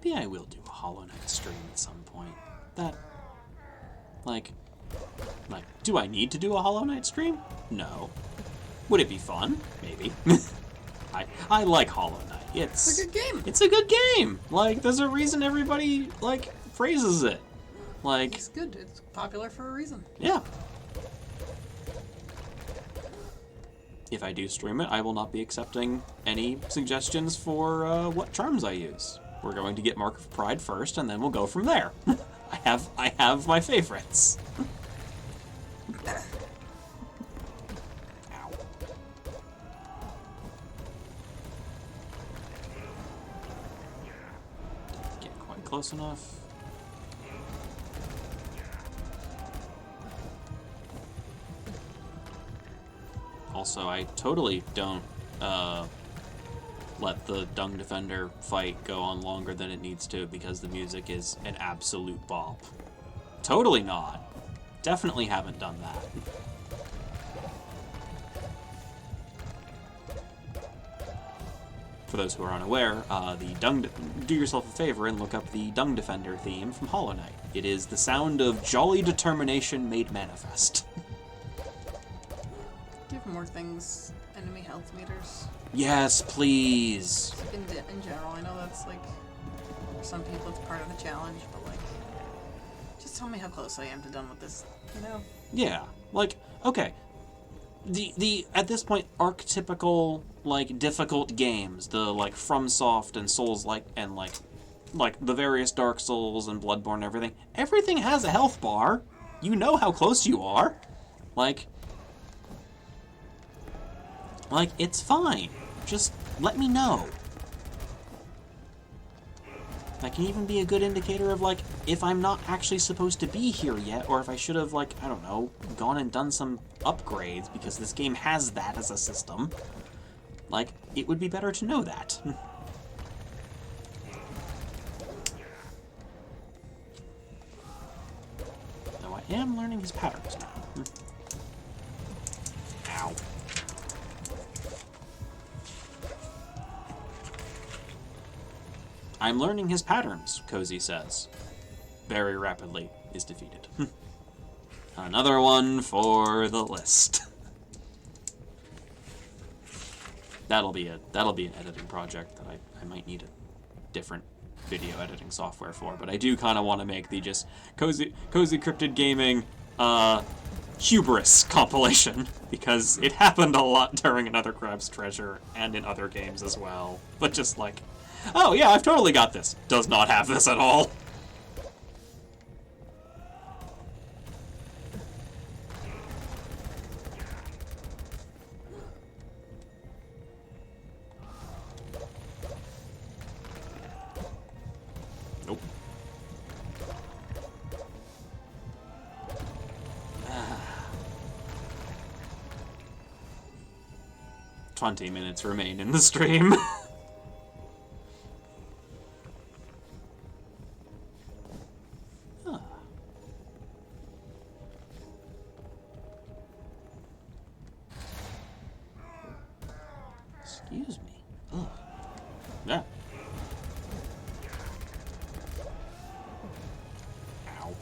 Maybe I will do a Hollow Knight stream at some point. That, like, do I need to do a Hollow Knight stream? No. Would it be fun? Maybe. I like Hollow Knight. It's a good game. It's a good game. Like, there's a reason everybody, like, praises it. Like, it's good. It's popular for a reason. Yeah. If I do stream it, I will not be accepting any suggestions for what charms I use. We're going to get Mark of Pride first, and then we'll go from there. I have my favorites. Ow. Didn't get quite close enough. Also, I totally don't let the Dung Defender fight go on longer than it needs to because the music is an absolute bop. Totally not. Definitely haven't done that. For those who are unaware, do yourself a favor and look up the Dung Defender theme from Hollow Knight. It is the sound of jolly determination made manifest. Do you have more things? Enemy health meters? Yes, please. In general, I know that's like, for some people it's part of the challenge, but like, just tell me how close I am to done with this, you know? Yeah, like, okay. The at this point, archetypical, like, difficult games, the, like, FromSoft and Souls-like, and, like, the various Dark Souls and Bloodborne and everything has a health bar. You know how close you are. Like, it's fine. Just let me know. That can even be a good indicator of, like, if I'm not actually supposed to be here yet, or if I should have, like, I don't know, gone and done some upgrades, because this game has that as a system. Like, it would be better to know that. Though I am learning his patterns now. Ow. I'm learning his patterns, Cozy says. Very rapidly is defeated. Another one for the list. That'll be an editing project that I might need a different video editing software for, but I do kind of want to make the just CozyCryptidGaming hubris compilation, because it happened a lot during Another Crab's Treasure and in other games as well. But just like, oh yeah, I've totally got this. Does not have this at all. Nope. 20 minutes remain in the stream. Excuse me. Ugh. Yeah. Ow.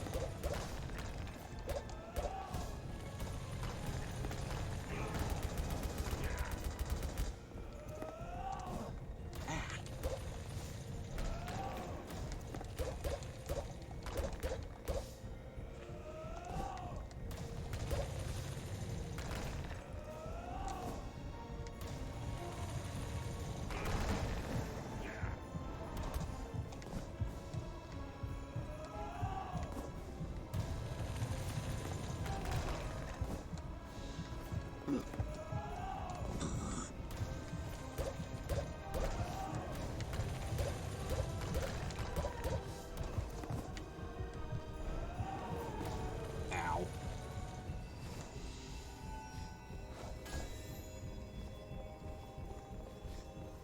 Ow.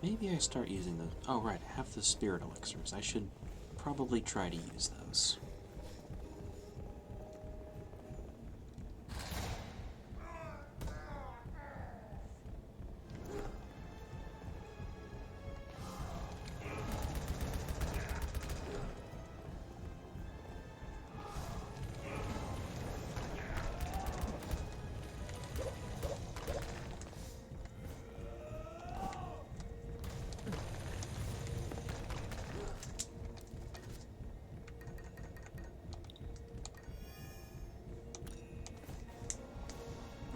Maybe I start using the... Oh, right, I have the spirit elixirs. I should probably try to use those.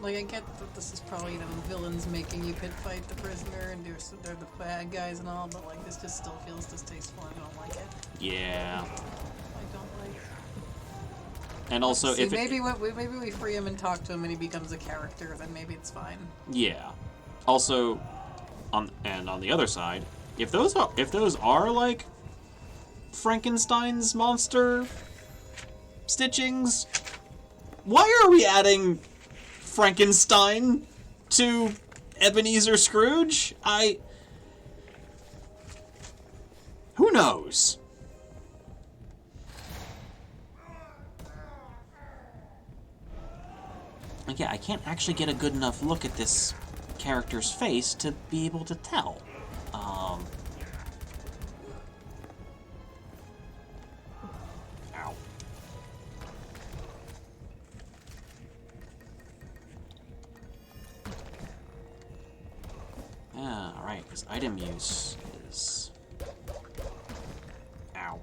Like, I get that this is probably, you know, villains making you pit fight the prisoner and they're the bad guys and all, but, like, this just still feels distasteful and I don't like it. Yeah. I don't like... And also, See, if maybe we free him and talk to him and he becomes a character, then maybe it's fine. Yeah. Also, on the other side, if those are like Frankenstein's monster stitchings, why are we adding Frankenstein to Ebenezer Scrooge? Who knows? Like, yeah, I can't actually get a good enough look at this character's face to be able to tell. Ow. Alright, because item use is... Ow.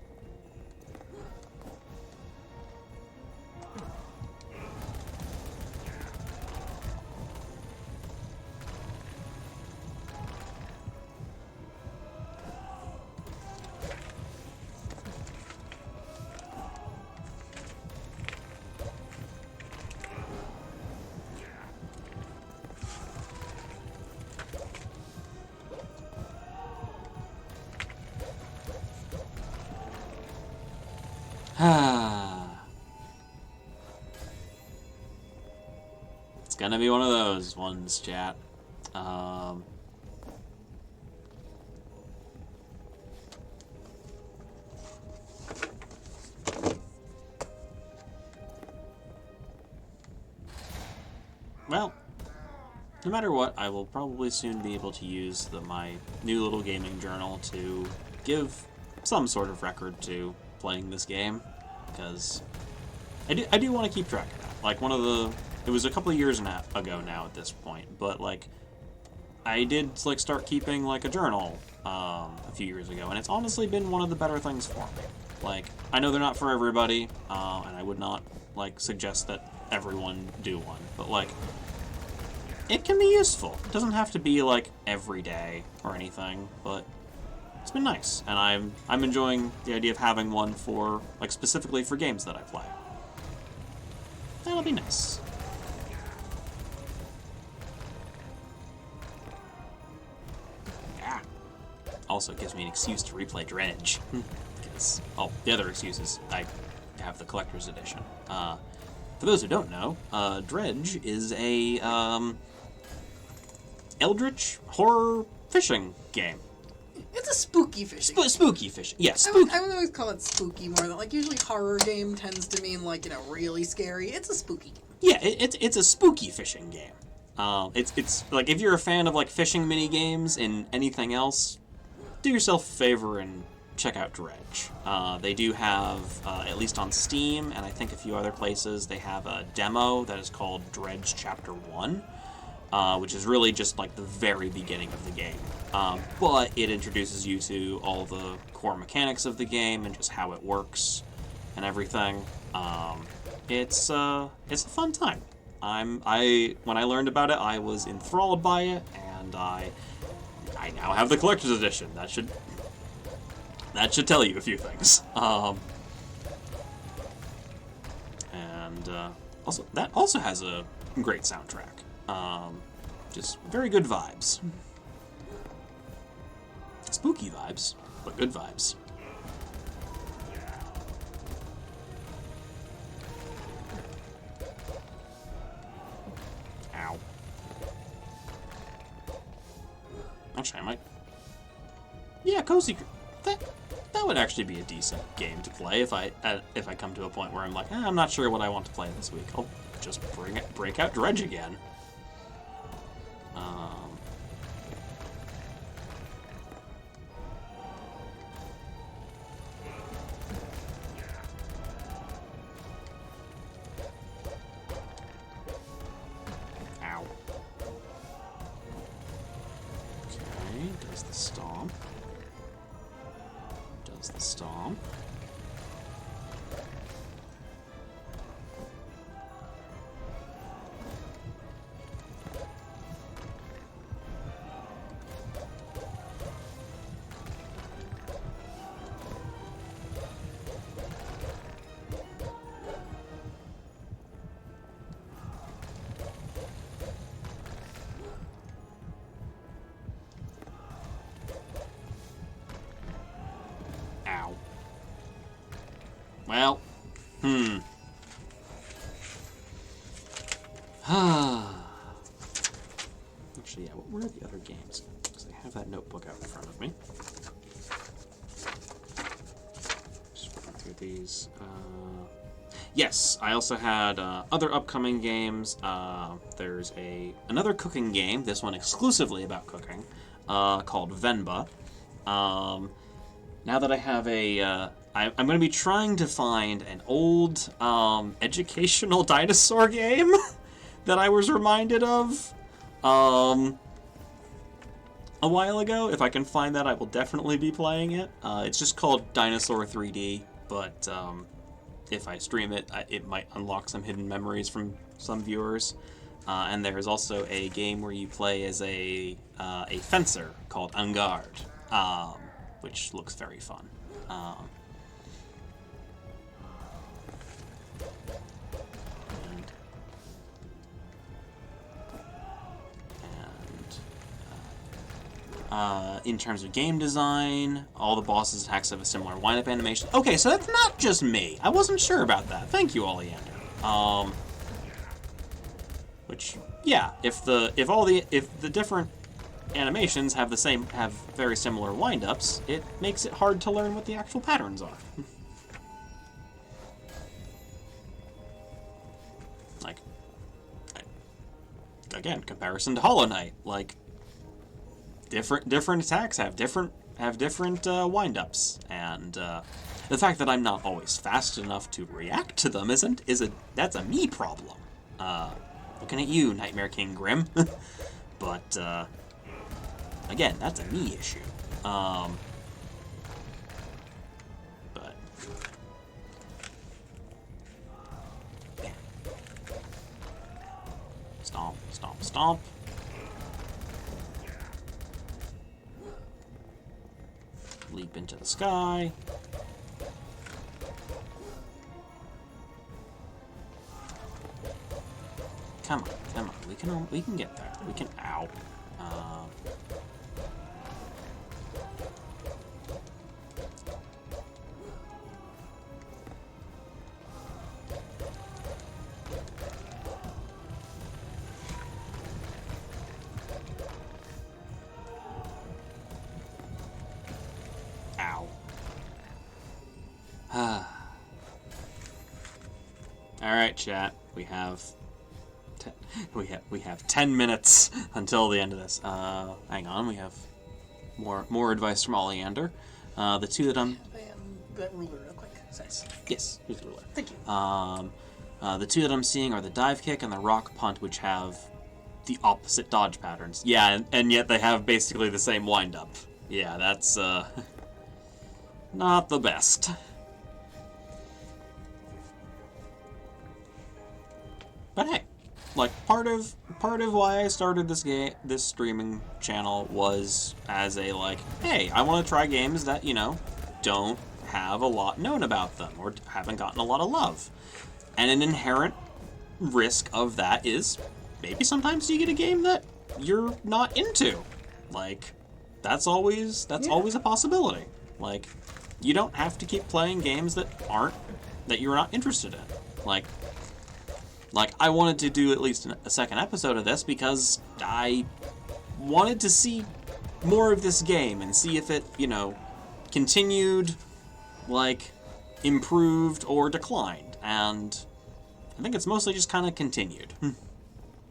It's gonna be one of those ones, chat. Well, no matter what, I will probably soon be able to use my new little gaming journal to give some sort of record to playing this game, because I do want to keep track of that. Like, it was a couple of years ago now at this point, but, like, I did, like, start keeping, like, a journal a few years ago, and it's honestly been one of the better things for me. Like, I know they're not for everybody, and I would not, like, suggest that everyone do one, but, like, it can be useful. It doesn't have to be, like, every day or anything, but it's been nice, and I'm enjoying the idea of having one for, like, specifically for games that I play. That'll be nice. Yeah. Also gives me an excuse to replay Dredge. Because, the other excuse is I have the collector's edition. For those who don't know, Dredge is a eldritch horror fishing game. It's a spooky fishing. Spooky fishing. Yeah, spooky. I would always call it spooky more than, like, usually horror game tends to mean, like, you know, really scary. It's a spooky game. Yeah, it's a spooky fishing game. It's like, if you're a fan of, like, fishing mini games and anything else, do yourself a favor and check out Dredge. They do have, at least on Steam, and I think a few other places, they have a demo that is called Dredge Chapter 1, which is really just, like, the very beginning of the game. But it introduces you to all the core mechanics of the game and just how it works and everything. It's a fun time. When I learned about it, I was enthralled by it, and I now have the collector's edition. That should tell you a few things. Also, that also has a great soundtrack. Just very good vibes. Spooky vibes, but good vibes. Ow. Actually, I might... Yeah, Cozy... That would actually be a decent game to play if I come to a point where I'm like, I'm not sure what I want to play this week. I'll just break out Dredge again. Ow. Okay, does the stomp. Does the stomp. Well, Actually, yeah, what were the other games? Because I have that notebook out in front of me. Just going through these. Yes, I also had other upcoming games. There's another cooking game, this one exclusively about cooking, called Venba. Now that I have I'm going to be trying to find an old educational dinosaur game that I was reminded of a while ago. If I can find that, I will definitely be playing it. It's just called Dinosaur 3D, but if I stream it, it might unlock some hidden memories from some viewers. And there's also a game where you play as a fencer called En Garde, which looks very fun. In terms of game design, all the bosses' attacks have a similar wind-up animation. Okay, so that's not just me. I wasn't sure about that. Thank you, Oleander. Which, yeah, if the different animations have very similar wind-ups, it makes it hard to learn what the actual patterns are. Like, again, comparison to Hollow Knight, like. Different attacks have different wind-ups, and the fact that I'm not always fast enough to react to them that's a me problem. Looking at you, Nightmare King Grim. But again, that's a me issue. But yeah. Stomp, stomp, stomp. Leap into the sky. Come on, come on. We can get there. We can. Ow. All right, chat. We have 10 minutes until the end of this. Hang on, we have more advice from Oleander. The two that I'm. That ruler, real quick. Thanks. Yes, here's the ruler. Thank you. The two that I'm seeing are the dive kick and the rock punt, which have the opposite dodge patterns. Yeah, and yet they have basically the same wind up. Yeah, that's not the best. But hey, like part of why I started this streaming channel was as a like, hey, I want to try games that, don't have a lot known about them or haven't gotten a lot of love. And an inherent risk of that is maybe sometimes you get a game that you're not into. Like, that's always a possibility. Like, you don't have to keep playing games that you're not interested in. Like I wanted to do at least a second episode of this because I wanted to see more of this game and see if it, continued, improved or declined. And I think it's mostly just kind of continued.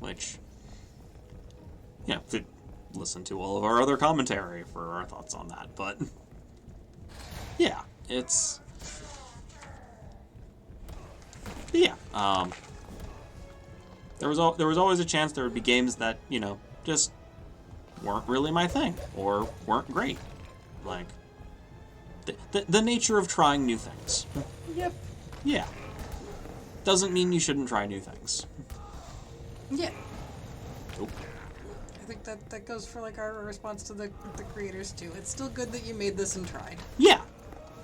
Which, listen to all of our other commentary for our thoughts on that. But, yeah, it's... Yeah, there was always a chance there would be games that, just weren't really my thing, or weren't great. Like, the nature of trying new things. Yep. Yeah. Doesn't mean you shouldn't try new things. Yeah. Nope. I think that goes for, our response to the creators, too. It's still good that you made this and tried. Yeah.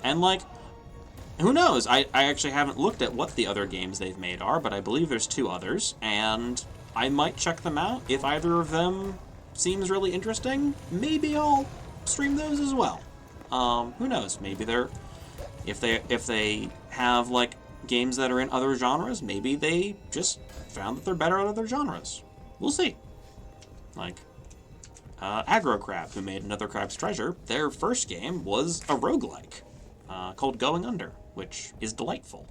And, who knows? I actually haven't looked at what the other games they've made are, but I believe there's 2 others, and I might check them out. If either of them seems really interesting, maybe I'll stream those as well. Who knows? Maybe if they have, like, games that are in other genres. Maybe they just found that they're better at other genres. We'll see. Like, Aggro Crab, who made Another Crab's Treasure, their first game was a roguelike called Going Under, which is delightful.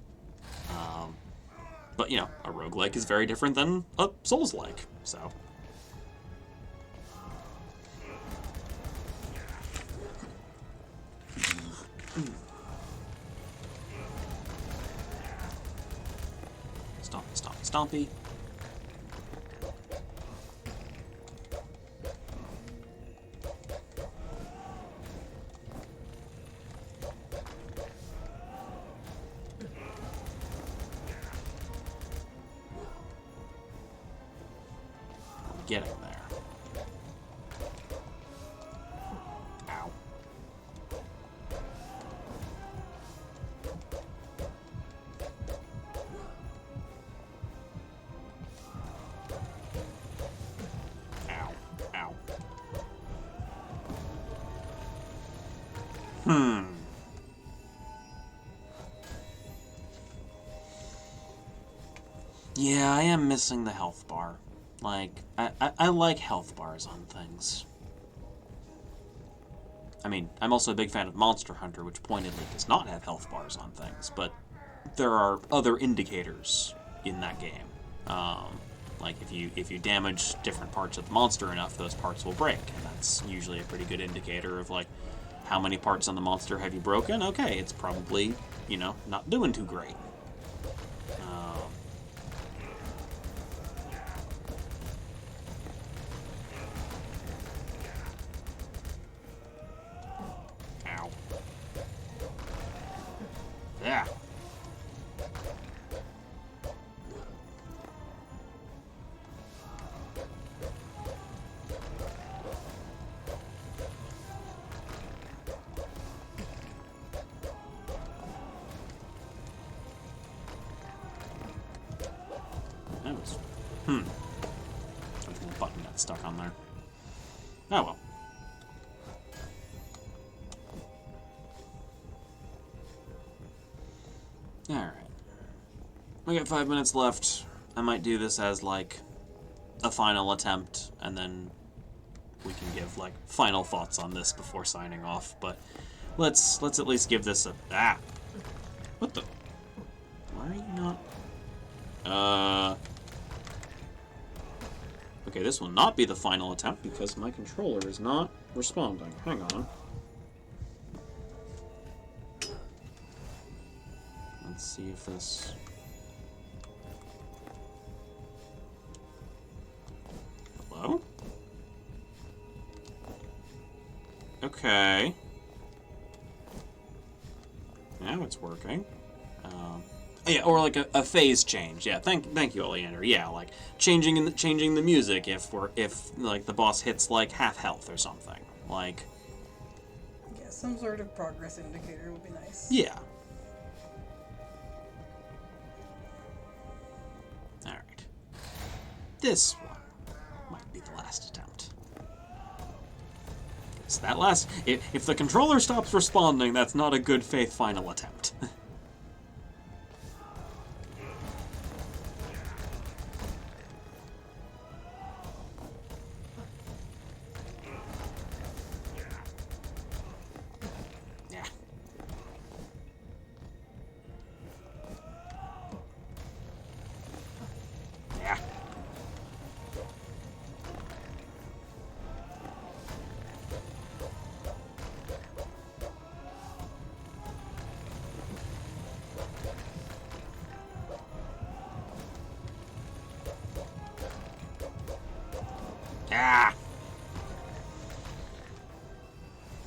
But, you know, a roguelike is very different than a Souls-like, so... Stompy, stompy, stompy. Getting there. Ow. Ow. Ow. Yeah, I am missing the health bar. Like, I like health bars on things. I mean, I'm also a big fan of Monster Hunter, which pointedly does not have health bars on things, but there are other indicators in that game. Like, if you damage different parts of the monster enough, those parts will break, and that's usually a pretty good indicator of, like, how many parts on the monster have you broken? Okay, it's probably, you know, not doing too great. Ow. Yeah. That was... The button got stuck on there. Oh well. Alright. We got 5 minutes left. I might do this as, like, a final attempt, and then we can give, like, final thoughts on this before signing off, but let's at least give this a... Ah! What the... Why are you not... Okay, this will not be the final attempt because my controller is not responding. Hang on. Let's see if this... Hello? Okay. Now it's working. Yeah, or like a phase change. Yeah, thank you, Oleander. Yeah, like changing the music if like the boss hits like half health or something. Like, Yeah, some sort of progress indicator would be nice. yeah. All right. This one might be the last attempt. It's that last. If the controller stops responding, that's not a good faith final attempt.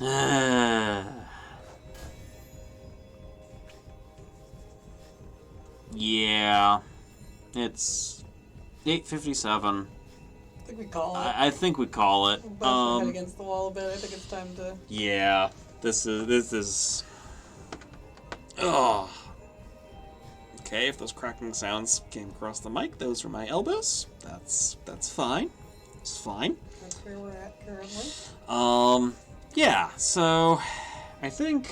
Ah. Yeah. It's 8:57. I think we call it. I think we call it. Bumped my head against the wall a bit. I think it's time to... Yeah. This is... Oh. Okay, if those cracking sounds came across the mic, those are my elbows. That's fine. It's fine. That's where we're at currently. Yeah, so I think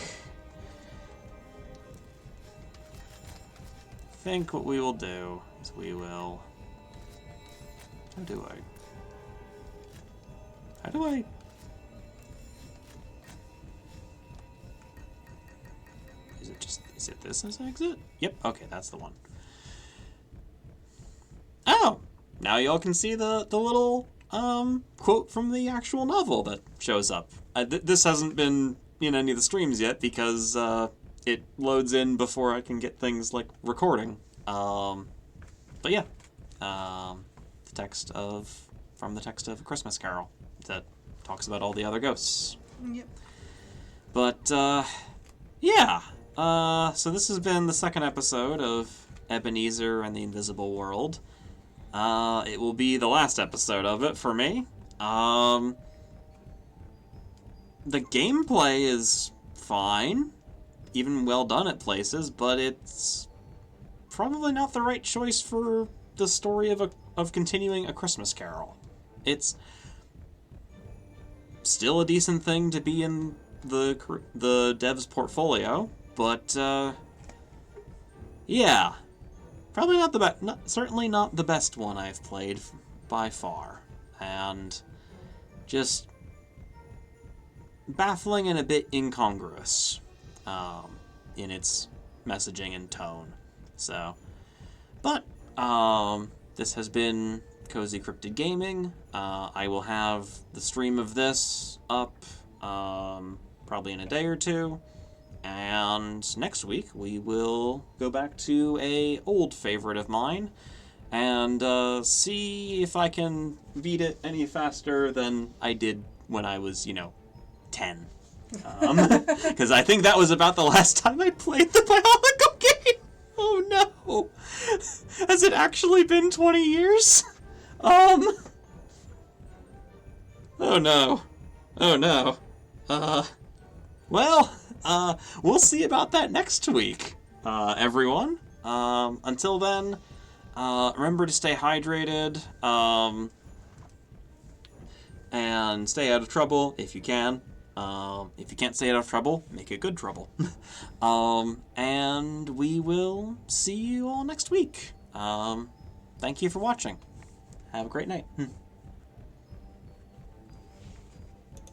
think what we will do is we will... How do I... Is it this as exit? Yep, okay, that's the one. Oh! Now y'all can see the little, quote from the actual novel that shows up. This hasn't been in any of the streams yet because, it loads in before I can get things like recording. But yeah. The text from the text of A Christmas Carol that talks about all the other ghosts. Yep. But, yeah. So this has been the second episode of Ebenezer and the Invisible World. It will be the last episode of it for me. The gameplay is fine, even well done at places, but it's probably not the right choice for the story of continuing A Christmas Carol. It's still a decent thing to be in the dev's portfolio, but yeah, probably not the best. Certainly not the best one I've played by far, and just baffling and a bit incongruous in its messaging and tone. So, but this has been CozyCryptidGaming. I will have the stream of this up probably in a day or two. And next week we will go back to a old favorite of mine and see if I can beat it any faster than I did when I was, 10. Because I think that was about the last time I played the Bionicle game. Oh no! Has it actually been 20 years? Oh no. Oh no. Well, we'll see about that next week, everyone. Until then, remember to stay hydrated, and stay out of trouble if you can. If you can't stay out of trouble, make it good trouble. And we will see you all next week. Thank you for watching. Have a great night.